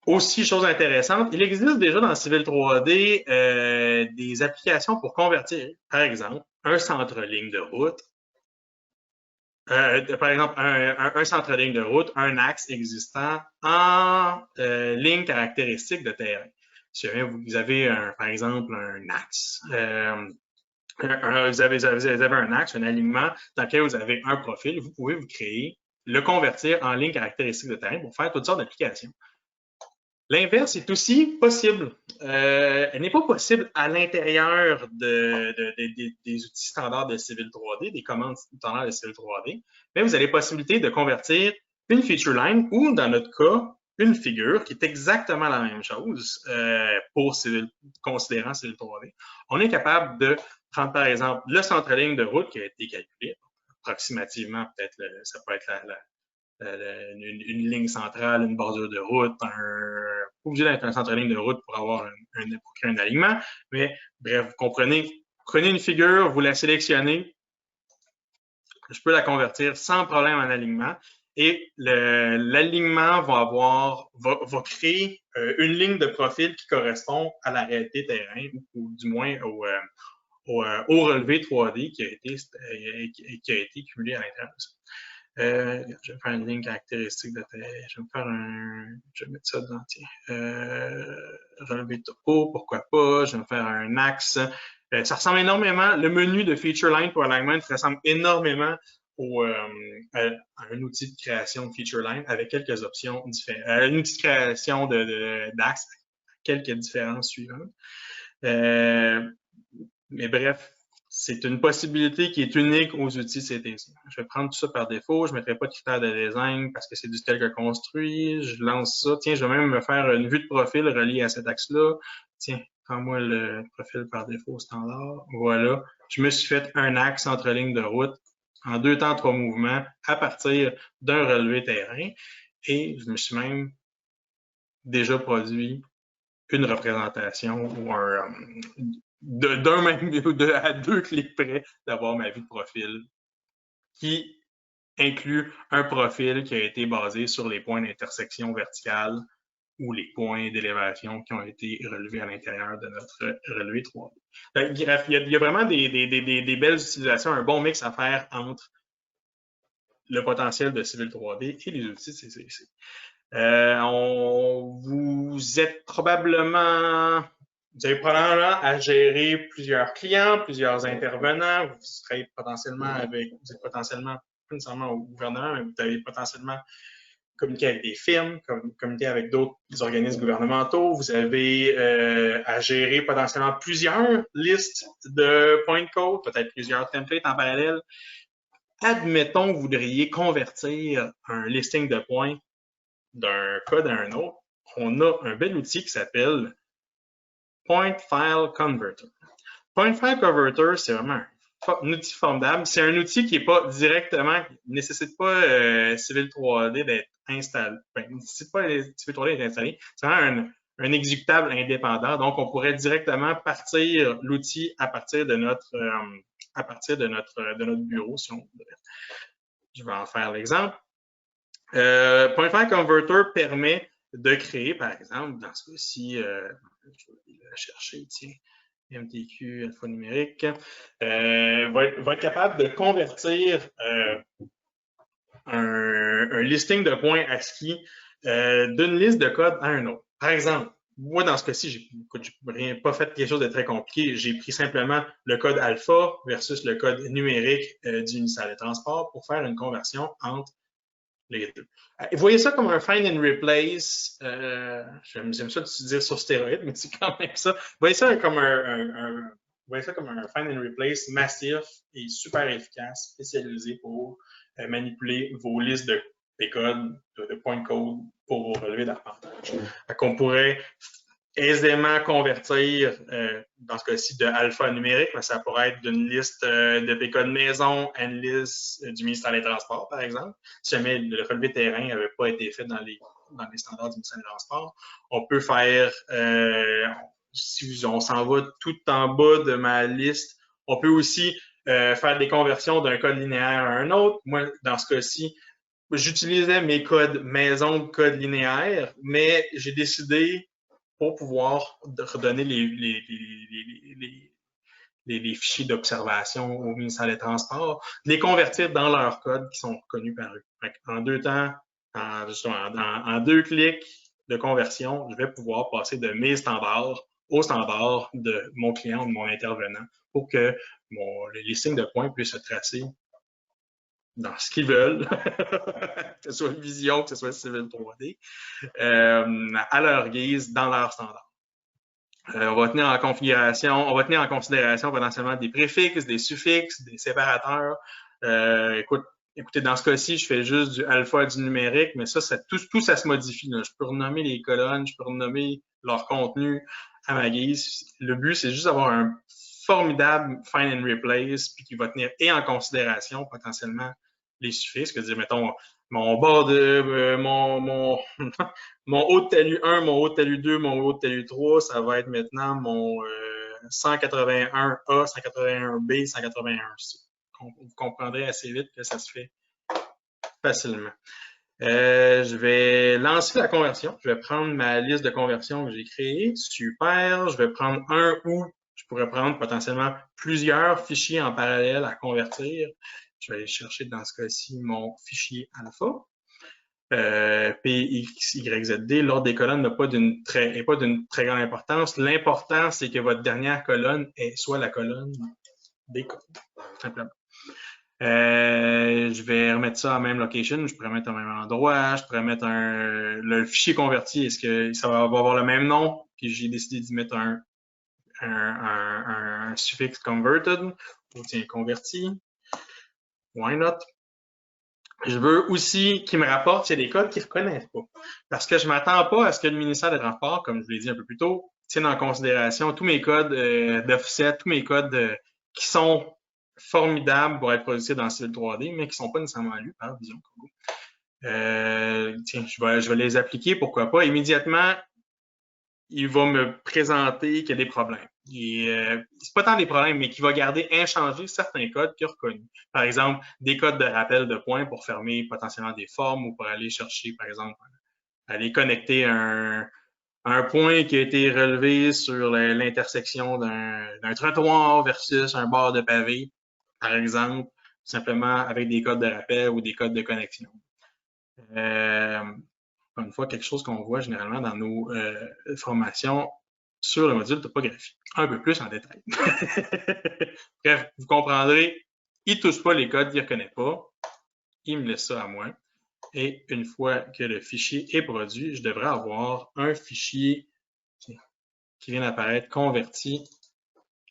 Aussi, chose intéressante, il existe déjà dans Civil 3D des applications pour convertir, par exemple, un centre-ligne de route, par exemple, un centre-ligne de route, un axe existant en ligne caractéristique de terrain. Si vous avez, par exemple, un axe, vous avez un axe, un alignement dans lequel vous avez un profil, vous pouvez vous créer, le convertir en ligne caractéristique de terrain pour faire toutes sortes d'applications. L'inverse est aussi possible. Elle n'est pas possible à l'intérieur des outils standards de Civil 3D, des commandes standards de Civil 3D, mais vous avez la possibilité de convertir une feature line ou, dans notre cas, une figure qui est exactement la même chose considérant Civil 3D. On est capable de prendre, par exemple, le centre-ligne de route qui a été calculé, approximativement, peut-être, ça peut être une ligne centrale, une bordure de route, pas obligé d'être un centre-ligne de route pour créer un alignement, mais bref, vous comprenez, prenez une figure, vous la sélectionnez, je peux la convertir sans problème en alignement et l'alignement va créer une ligne de profil qui correspond à la réalité terrain ou du moins au relevé 3D qui a été cumulé à l'intérieur de ça. Je vais faire une ligne caractéristique de terrain. Je vais mettre ça dedans, tiens. Relevé topo, pourquoi pas. Je vais me faire un axe. Ça ressemble énormément, le menu de Feature Line pour Alignment ressemble énormément à un outil de création de Feature Line avec quelques options différentes. Une petite création d'axe, quelques différences suivantes. Mais bref, c'est une possibilité qui est unique aux outils CTC. Je vais prendre tout ça par défaut. Je ne mettrai pas de critères de design parce que c'est du tel que construit. Je lance ça. Tiens, je vais même me faire une vue de profil reliée à cet axe-là. Tiens, prends-moi le profil par défaut standard. Voilà. Je me suis fait un axe entre lignes de route en 2 temps, 3 mouvements à partir d'un relevé terrain. Et je me suis même déjà produit une représentation ou à 2 clics près d'avoir ma vue de profil qui inclut un profil qui a été basé sur les points d'intersection verticale ou les points d'élévation qui ont été relevés à l'intérieur de notre relevé 3D. Il y a vraiment des belles utilisations, un bon mix à faire entre le potentiel de Civil 3D et les outils de CCC. Vous avez probablement à gérer plusieurs clients, plusieurs intervenants. Vous êtes potentiellement pas nécessairement au gouvernement, mais vous allez potentiellement communiquer avec des firmes, communiquer avec d'autres organismes gouvernementaux. Vous avez à gérer potentiellement plusieurs listes de point code, peut-être plusieurs templates en parallèle. Admettons que vous voudriez convertir un listing de points d'un code à un autre. on a un bel outil qui s'appelle Point File Converter. Point File Converter, c'est vraiment un outil formidable. C'est un outil qui n'est pas directement, ne nécessite pas Civil 3D d'être installé. Enfin, ne nécessite pas Civil 3D d'être installé. C'est vraiment un exécutable indépendant. Donc, on pourrait directement partir l'outil à partir de notre bureau. Si on... Je vais en faire l'exemple. Point File Converter permet de créer, par exemple, dans ce cas-ci, je vais la chercher, tiens, MTQ alphanumérique, va être capable de convertir un listing de points ASCII d'une liste de code à un autre. Par exemple, moi, dans ce cas-ci, j'ai pas fait quelque chose de très compliqué. J'ai pris simplement le code alpha versus le code numérique du ministère des Transports pour faire une conversion entre les deux. Voyez ça comme un find and replace. J'aime ça de dire sur stéroïdes, mais c'est quand même ça. Voyez ça comme un find and replace massif et super efficace, spécialisé pour manipuler vos listes de codes, de points de code pour vos relevés d'arpentage. On pourrait aisément convertir, dans ce cas-ci, de alpha numérique, mais ça pourrait être d'une liste de PK de maison à une liste du ministère des Transports, par exemple. Si jamais le relevé terrain n'avait pas été fait dans les standards du ministère des Transports, on peut faire, si on s'en va tout en bas de ma liste, on peut aussi faire des conversions d'un code linéaire à un autre. Moi, dans ce cas-ci, j'utilisais mes codes maison, code linéaire, mais j'ai décidé pour pouvoir redonner les fichiers d'observation au ministère des Transports, les convertir dans leurs codes qui sont reconnus par eux. En deux temps, en deux clics de conversion, je vais pouvoir passer de mes standards aux standards de mon client ou de mon intervenant pour que les listings de points puissent se tracer dans ce qu'ils veulent, que ce soit Vision, que ce soit Civil 3D, à leur guise, dans leur standard. On va tenir en considération potentiellement des préfixes, des suffixes, des séparateurs. Écoutez, dans ce cas-ci, je fais juste du alpha et du numérique, mais tout ça se modifie. Là. Je peux renommer les colonnes, je peux renommer leur contenu à ma guise. Le but, c'est juste d'avoir un formidable find and replace, puis qui va tenir et en considération potentiellement les suffixes, que dire, mettons, mon bord de mon haut de talus 1, mon haut de talus 2, mon haut de talus 3, ça va être maintenant mon 181A, 181B, 181C. Vous comprendrez assez vite que ça se fait facilement. Je vais lancer la conversion. Je vais prendre ma liste de conversion que j'ai créée. Super. Je vais prendre je pourrais prendre potentiellement plusieurs fichiers en parallèle à convertir. Je vais aller chercher dans ce cas-ci mon fichier alpha. PXYZD, l'ordre des colonnes n'est pas d'une très grande importance. L'important, c'est que votre dernière colonne soit la colonne des codes, simplement. Je vais remettre ça en même location, je pourrais mettre au même endroit, je pourrais mettre le fichier converti, est-ce que ça va avoir le même nom? Puis j'ai décidé d'y mettre un suffixe converted, ou tiens, converti. Why not? Je veux aussi qu'il me rapporte s'il y a des codes qu'ils ne reconnaissent pas. Parce que je ne m'attends pas à ce que le ministère des Transports, comme je vous l'ai dit un peu plus tôt, tienne en considération tous mes codes d'offset, tous mes codes qui sont formidables pour être produits dans Civil 3D, mais qui ne sont pas nécessairement lus par Vision Cargo. Tiens, je vais les appliquer, pourquoi pas. Immédiatement, il va me présenter qu'il y a des problèmes. C'est pas tant des problèmes, mais qu'il va garder inchangés certains codes qu'il a reconnus. Par exemple, des codes de rappel de points pour fermer potentiellement des formes ou pour aller chercher, par exemple, aller connecter un point qui a été relevé sur l'intersection d'un trottoir versus un bord de pavé, par exemple, simplement avec des codes de rappel ou des codes de connexion. Une fois, quelque chose qu'on voit généralement dans nos formations sur le module topographie. Un peu plus en détail. Bref, vous comprendrez, il ne touche pas les codes qu'il ne reconnaît pas. Il me laisse ça à moi. Et une fois que le fichier est produit, je devrais avoir un fichier qui vient d'apparaître converti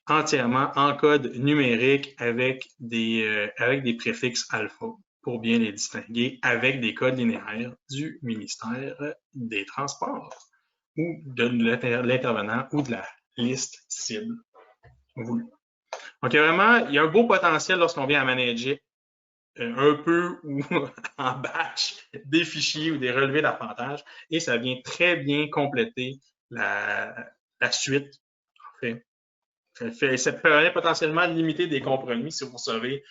entièrement en code numérique avec des préfixes alpha pour bien les distinguer avec des codes linéaires du ministère des Transports ou de l'intervenant ou de la liste cible voulue. Donc, il y a un beau potentiel lorsqu'on vient à manager un peu ou en batch des fichiers ou des relevés d'arpentage et ça vient très bien compléter la suite. En fait, ça permet potentiellement de limiter des compromis si vous recevez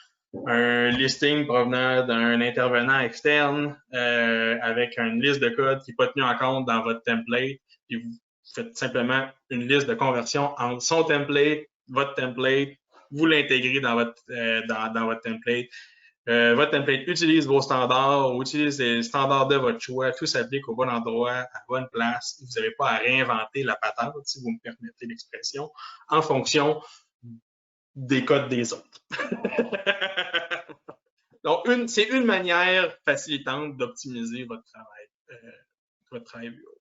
un listing provenant d'un intervenant externe avec une liste de code qui n'est pas tenue en compte dans votre template, puis vous faites simplement une liste de conversion entre son template, votre template, vous l'intégrez dans votre template. Votre template utilise vos standards, utilise les standards de votre choix, tout s'applique au bon endroit, à la bonne place. Vous n'avez pas à réinventer la patente, si vous me permettez l'expression, en fonction des codes des autres. Donc, c'est une manière facilitante d'optimiser votre travail bureau.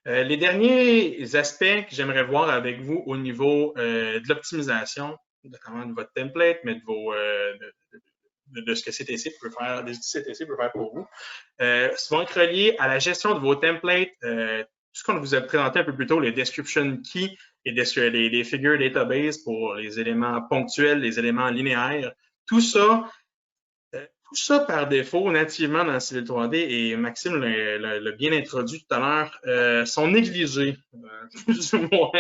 Les derniers aspects que j'aimerais voir avec vous au niveau de l'optimisation, notamment de votre template, mais de ce que CTC peut faire, des outils CTC peut faire pour vous, vont être reliés à la gestion de vos templates, tout ce qu'on vous a présenté un peu plus tôt, les description keys et les figure database pour les éléments ponctuels, les éléments linéaires, tout ça par défaut, nativement dans Civil 3D, et Maxime l'a bien introduit tout à l'heure, sont négligés, plus ou moins,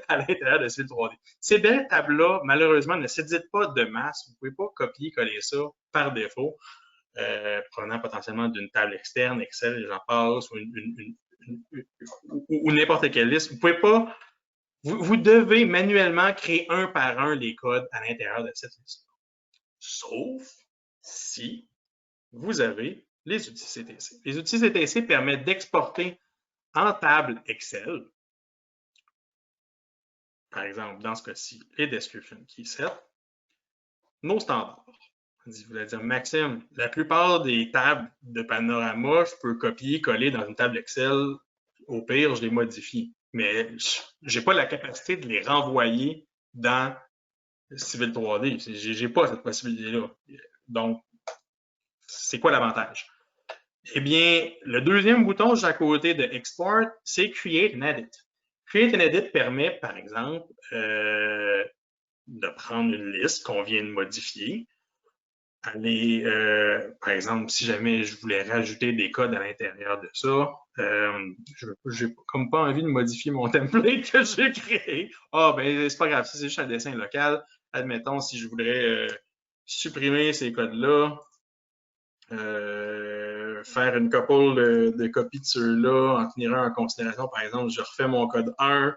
à l'intérieur de Civil 3D. Ces belles tables-là, malheureusement, ne s'éditent pas de masse. Vous ne pouvez pas copier-coller ça par défaut, provenant potentiellement d'une table externe, Excel, j'en passe, ou n'importe quelle liste. Vous pouvez pas, vous devez manuellement créer un par un les codes à l'intérieur de cette liste. Sauf si vous avez les outils CTC. Les outils CTC permettent d'exporter en table Excel, par exemple, dans ce cas-ci, les description key set, nos standards. Vous allez dire, Maxime, la plupart des tables de panorama, je peux copier, coller dans une table Excel. Au pire, je les modifie. Mais je n'ai pas la capacité de les renvoyer dans Civil 3D. Je n'ai pas cette possibilité-là. Donc, c'est quoi l'avantage? Eh bien, le deuxième bouton juste à côté de Export, c'est Create and Edit. Create and Edit permet, par exemple, de prendre une liste qu'on vient de modifier, aller, par exemple, si jamais je voulais rajouter des codes à l'intérieur de ça, j'ai comme pas envie de modifier mon template que j'ai créé. Ben, c'est pas grave, c'est juste un dessin local. Admettons, si je voudrais supprimer ces codes-là, faire une couple de copies de ceux-là, en tenir un en considération. Par exemple, je refais mon code 1,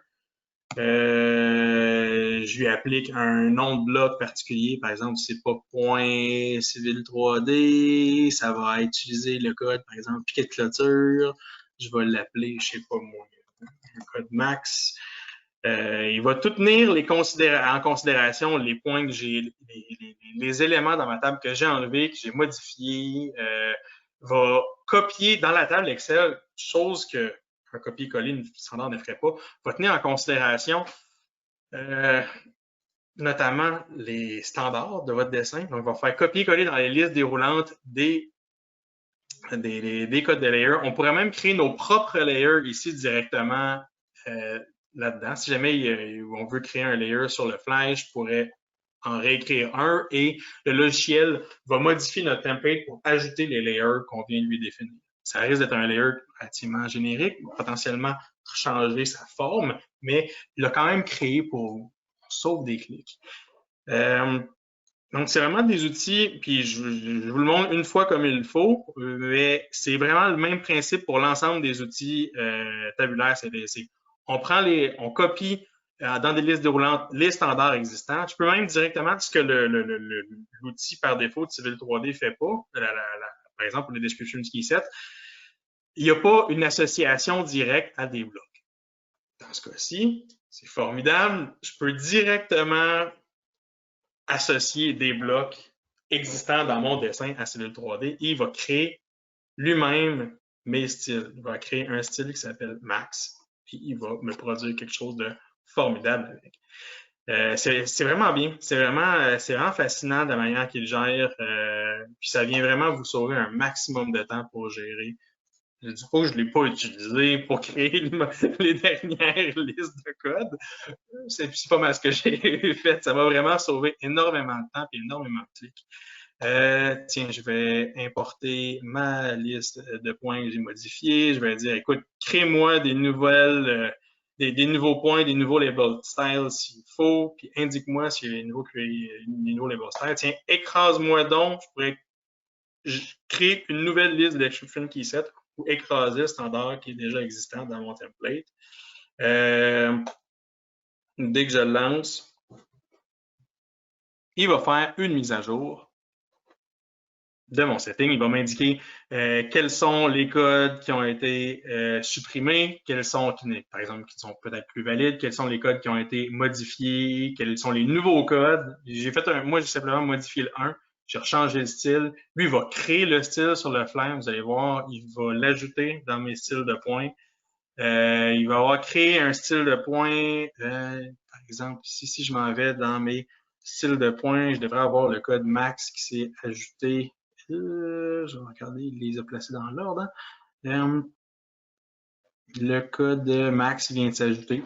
je lui applique un nom de bloc particulier. Par exemple, c'est pas point civil 3D, ça va utiliser le code, par exemple, piquet de clôture. Je vais l'appeler, je sais pas moi, un code max. Il va tout tenir en considération les points que j'ai, les éléments dans ma table que j'ai enlevés, que j'ai modifiés, va copier dans la table Excel, chose que un copier-coller standard ne ferait pas, va tenir en considération notamment les standards de votre dessin. Donc, va faire copier-coller dans les listes déroulantes des codes de layers. On pourrait même créer nos propres layers ici directement là-dedans. Si jamais on veut créer un layer sur le fly, je pourrais en réécrire un et le logiciel va modifier notre template pour ajouter les layers qu'on vient de lui définir. Ça risque d'être un layer relativement générique, potentiellement changer sa forme, mais il l'a quand même créé pour sauve des clics. Donc, c'est vraiment des outils, puis je vous le montre une fois comme il faut, mais c'est vraiment le même principe pour l'ensemble des outils tabulaires CTC. On copie dans des listes déroulantes les standards existants. Je peux même directement, ce que l'outil par défaut de Civil 3D fait pas, par exemple pour les description key set, il n'y a pas une association directe à des blocs. Dans ce cas-ci, c'est formidable. Je peux directement associer des blocs existants dans mon dessin à Civil 3D et il va créer lui-même mes styles. Il va créer un style qui s'appelle Max, puis il va me produire quelque chose de formidable avec. C'est vraiment bien. C'est vraiment fascinant de la manière qu'il gère. Puis ça vient vraiment vous sauver un maximum de temps pour gérer. Je dis pas que je l'ai pas utilisé pour créer les dernières listes de code. C'est pas mal ce que j'ai fait. Ça m'a vraiment sauvé énormément de temps et énormément de clics. Tiens, je vais importer ma liste de points que j'ai modifiés. Je vais dire, écoute, crée-moi des nouvelles, des nouveaux points, des nouveaux label styles s'il faut, puis indique-moi s'il y a des nouveaux label styles. Tiens, écrase-moi donc. Je pourrais créer une nouvelle liste d'exception key set ou écraser le standard qui est déjà existant dans mon template. Dès que je le lance, il va faire une mise à jour de mon setting. Il va m'indiquer quels sont les codes qui ont été supprimés, quels sont, par exemple, qui sont peut-être plus valides, quels sont les codes qui ont été modifiés, quels sont les nouveaux codes. Moi, j'ai simplement modifié le 1. J'ai rechangé le style. Lui, il va créer le style sur le flanc. Vous allez voir, il va l'ajouter dans mes styles de points. Il va avoir créé un style de points. Par exemple, ici, si je m'en vais dans mes styles de points, je devrais avoir le code max qui s'est ajouté. Je vais regarder, il les a placés dans l'ordre. Le code max vient de s'ajouter,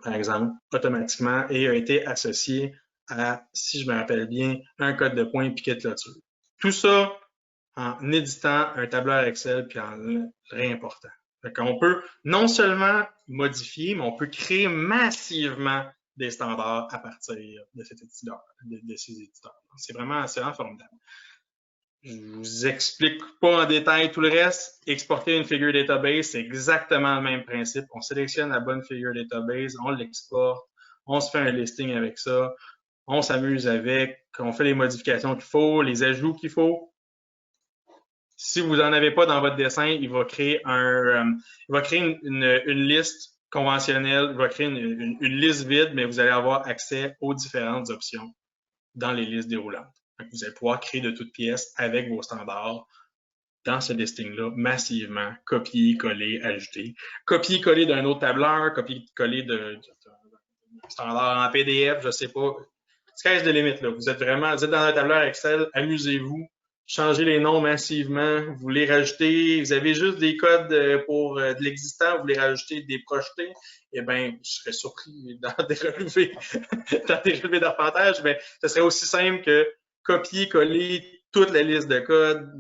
par exemple, automatiquement et a été associé à, si je me rappelle bien, un code de points piquet de clôture. Tout ça en éditant un tableur Excel puis en le réimportant. On peut non seulement modifier, mais on peut créer massivement des standards à partir de cet éditeur, de ces éditeurs. C'est vraiment formidable. Je ne vous explique pas en détail tout le reste. Exporter une figure database, c'est exactement le même principe. On sélectionne la bonne figure database, on l'exporte, on se fait un listing avec ça, on s'amuse avec, on fait les modifications qu'il faut, les ajouts qu'il faut. Si vous n'en avez pas dans votre dessin, il va créer une liste conventionnelle, il va créer une liste vide, mais vous allez avoir accès aux différentes options dans les listes déroulantes. Donc, vous allez pouvoir créer de toutes pièces avec vos standards dans ce listing-là, massivement, copier, coller, ajouter. Copier, coller d'un autre tableur, copier, coller d'un standard en PDF, je ne sais pas. Sky's the limit, là. Vous êtes dans un tableur Excel, amusez-vous. Changez les noms massivement, vous les rajoutez, vous avez juste des codes pour de l'existant, vous les rajoutez des projetés, eh bien, je serais surpris dans des relevés d'arpentage, mais ce serait aussi simple que copier, coller toute la liste de code,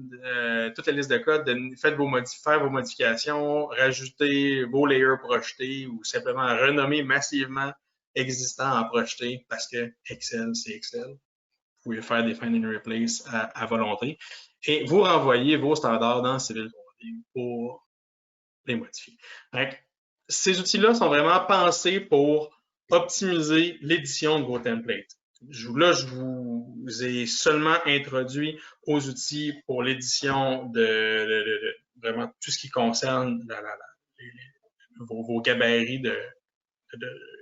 faites faire vos modifications, rajouter vos layers projetés ou simplement renommer massivement existant en projeté parce que Excel, c'est Excel. Vous pouvez faire des find and replace à volonté et vous renvoyez vos standards dans Civil 3D pour les modifier. Donc, ces outils-là sont vraiment pensés pour optimiser l'édition de vos templates. Là, je vous ai seulement introduit aux outils pour l'édition de vraiment tout ce qui concerne vos gabarits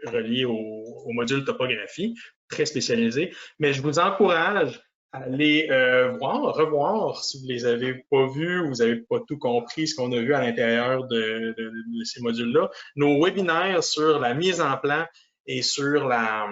reliés au module topographie, très spécialisé, mais je vous encourage à les revoir si vous les avez pas vus ou vous n'avez pas tout compris ce qu'on a vu à l'intérieur de ces modules-là. Nos webinaires sur la mise en plan et sur la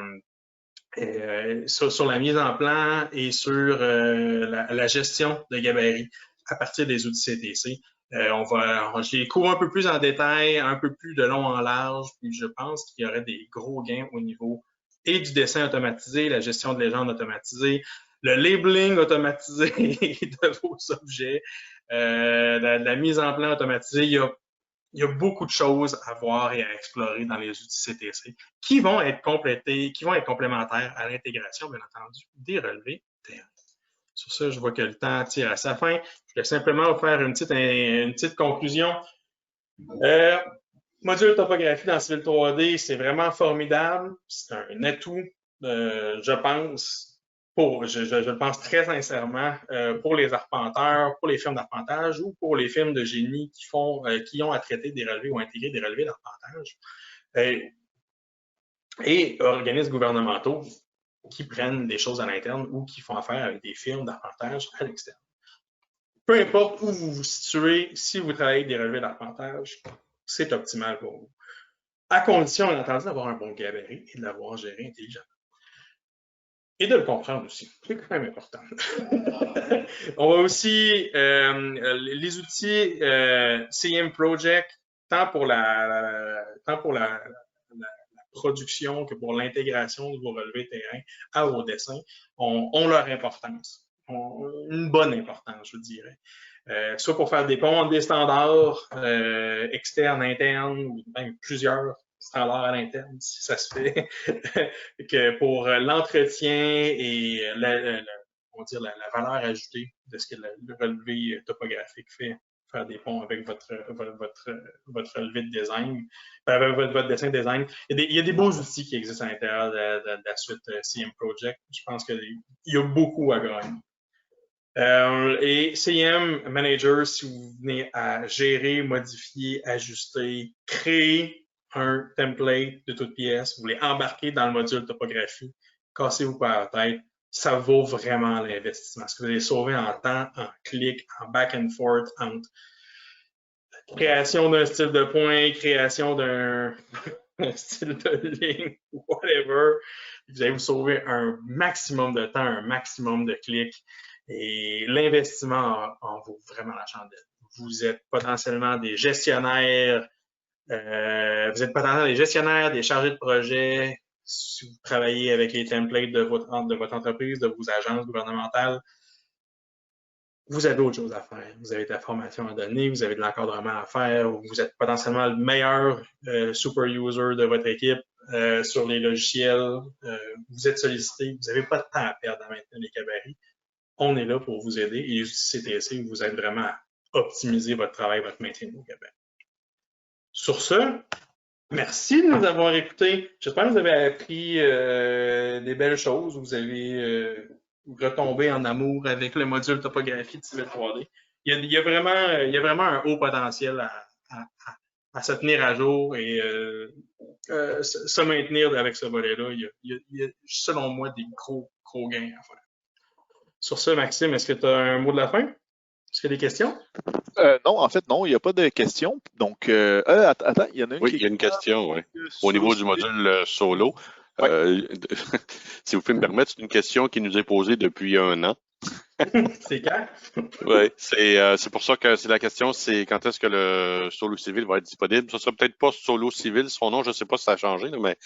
mise en plan et sur la gestion de gabarits à partir des outils CTC. Je les cours un peu plus en détail, un peu plus de long en large, puis je pense qu'il y aurait des gros gains au niveau et du dessin automatisé, la gestion de légendes automatisée, le labeling automatisé de vos objets, la mise en plan automatisée. Il y a beaucoup de choses à voir et à explorer dans les outils CTC qui vont être complémentaires à l'intégration, bien entendu, des relevés terrain. Sur ça, je vois que le temps tire à sa fin. Je vais simplement vous faire une petite conclusion. Module topographie dans Civil 3D, c'est vraiment formidable. C'est un atout, je pense, je le pense très sincèrement, pour les arpenteurs, pour les firmes d'arpentage ou pour les firmes de génie qui ont à traiter des relevés ou intégrer des relevés d'arpentage. Et organismes gouvernementaux qui prennent des choses à l'interne ou qui font affaire avec des firmes d'arpentage à l'externe. Peu importe où vous vous situez, si vous travaillez avec des relevés d'arpentage, c'est optimal pour vous. à condition, bien entendu, d'avoir un bon gabarit et de l'avoir géré intelligemment. Et de le comprendre aussi. C'est quand même important. On va aussi, les outils CM Project, tant pour la production que pour l'intégration de vos relevés terrain à vos dessins, ont leur importance. Ont une bonne importance, je dirais. Soit pour faire des ponts entre des standards externes, internes, ou même plusieurs standards à l'interne, si ça se fait, que pour l'entretien et on va dire la valeur ajoutée de ce que le relevé topographique fait, faire des ponts avec votre relevé de design, avec votre dessin de design. Il y a des beaux outils qui existent à l'intérieur de la suite CM Project. Je pense qu'il y a beaucoup à gagner. Et CM Manager, si vous venez à gérer, modifier, ajuster, créer un template de toute pièce, vous voulez embarquer dans le module topographie, cassez-vous pas la tête, ça vaut vraiment l'investissement. Ce que vous allez sauver en temps, en clic, en back and forth, entre création d'un style de point, création d'un style de ligne, whatever. Vous allez vous sauver un maximum de temps, un maximum de clics. Et l'investissement en vaut vraiment la chandelle. Vous êtes potentiellement des gestionnaires, des chargés de projet. Si vous travaillez avec les templates de votre entreprise, de vos agences gouvernementales, vous avez autre chose à faire. Vous avez de la formation à donner, vous avez de l'encadrement à faire, vous êtes potentiellement le meilleur super user de votre équipe sur les logiciels. Vous êtes sollicité, vous n'avez pas de temps à perdre à maintenir les gabarits. On est là pour vous aider et CTC vous aide vraiment à optimiser votre travail, votre maintien de vos gabarits. Sur ce, merci de nous avoir écoutés. J'espère que vous avez appris des belles choses. Vous avez retombé en amour avec le module topographie de Civil 3D. Il y a vraiment un haut potentiel à se tenir à jour et se maintenir avec ce volet-là. Il y a, selon moi, des gros gains à faire. Sur ce, Maxime, est-ce que tu as un mot de la fin? Est-ce qu'il y a des questions? Non, en fait, non, il n'y a pas de questions. Donc, attends, il y en a une Oui, il y a une question, oui. Au niveau du module solo, ouais. Si vous pouvez me permettre, c'est une question qui nous est posée depuis 1 an. C'est quand? Oui, c'est pour ça que c'est la question, c'est quand est-ce que le solo civil va être disponible. Ça sera peut-être pas solo civil, son nom, je ne sais pas si ça a changé, mais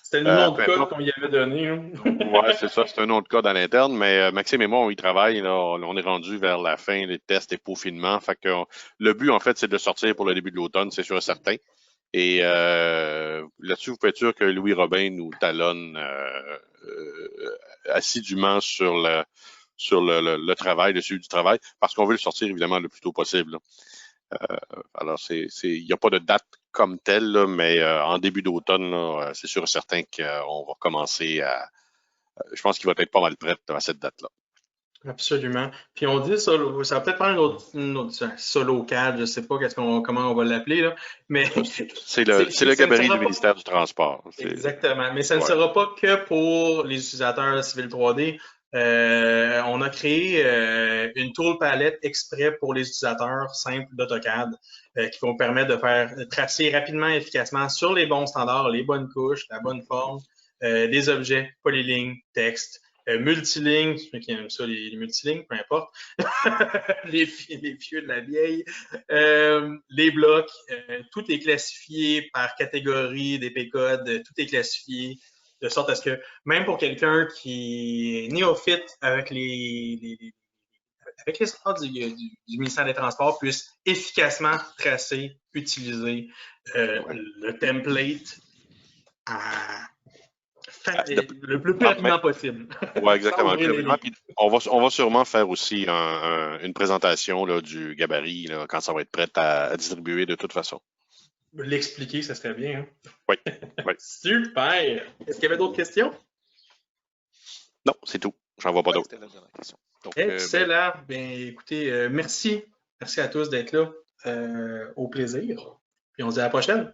c'était le nom de code qu'on y avait donné. Oui, c'est ça, c'est un nom de code à l'interne, mais Maxime et moi, on y travaille. Là, on est rendu vers la fin des tests et peaufinements. Fait que le but, en fait, c'est de le sortir pour le début de l'automne, c'est sûr et certain. Et là-dessus, vous pouvez être sûr que Louis Robin nous talonne assidûment sur le travail, le suivi du travail, parce qu'on veut le sortir évidemment le plus tôt possible. Alors, il n'y a pas de date comme telle, là, mais en début d'automne, c'est sûr et certain qu'on va commencer à. Je pense qu'il va être pas mal prêt à cette date-là. Absolument. Puis on dit solo, ça va peut-être prendre une autre solo CAD, je ne sais pas comment on va l'appeler, là, mais c'est le gabarit du ministère du Transport. Exactement. Mais ça ne sera pas que pour les utilisateurs Civil 3D. On a créé une tool palette exprès pour les utilisateurs simples d'AutoCAD qui vont permettre de faire tracer rapidement et efficacement sur les bons standards, les bonnes couches, la bonne forme, des objets, polylignes, texte, multilignes, ceux qui aiment ça, les multilignes, peu importe, les vieux de la vieille, les blocs, tout est classifié par catégorie, DP code, tout est classifié de sorte à ce que même pour quelqu'un qui est néophyte avec les standards du ministère des Transports puisse efficacement tracer, utiliser le template le plus rapidement possible. Oui, exactement. Puis, on va sûrement faire aussi une présentation là, du gabarit là, quand ça va être prêt à distribuer de toute façon. L'expliquer, ça serait bien. Hein? Oui. Super! Est-ce qu'il y avait d'autres questions? Non, c'est tout. J'en vois pas d'autres. Donc, excellent. Bien, écoutez, merci. Merci à tous d'être là. Au plaisir. Puis on se dit à la prochaine.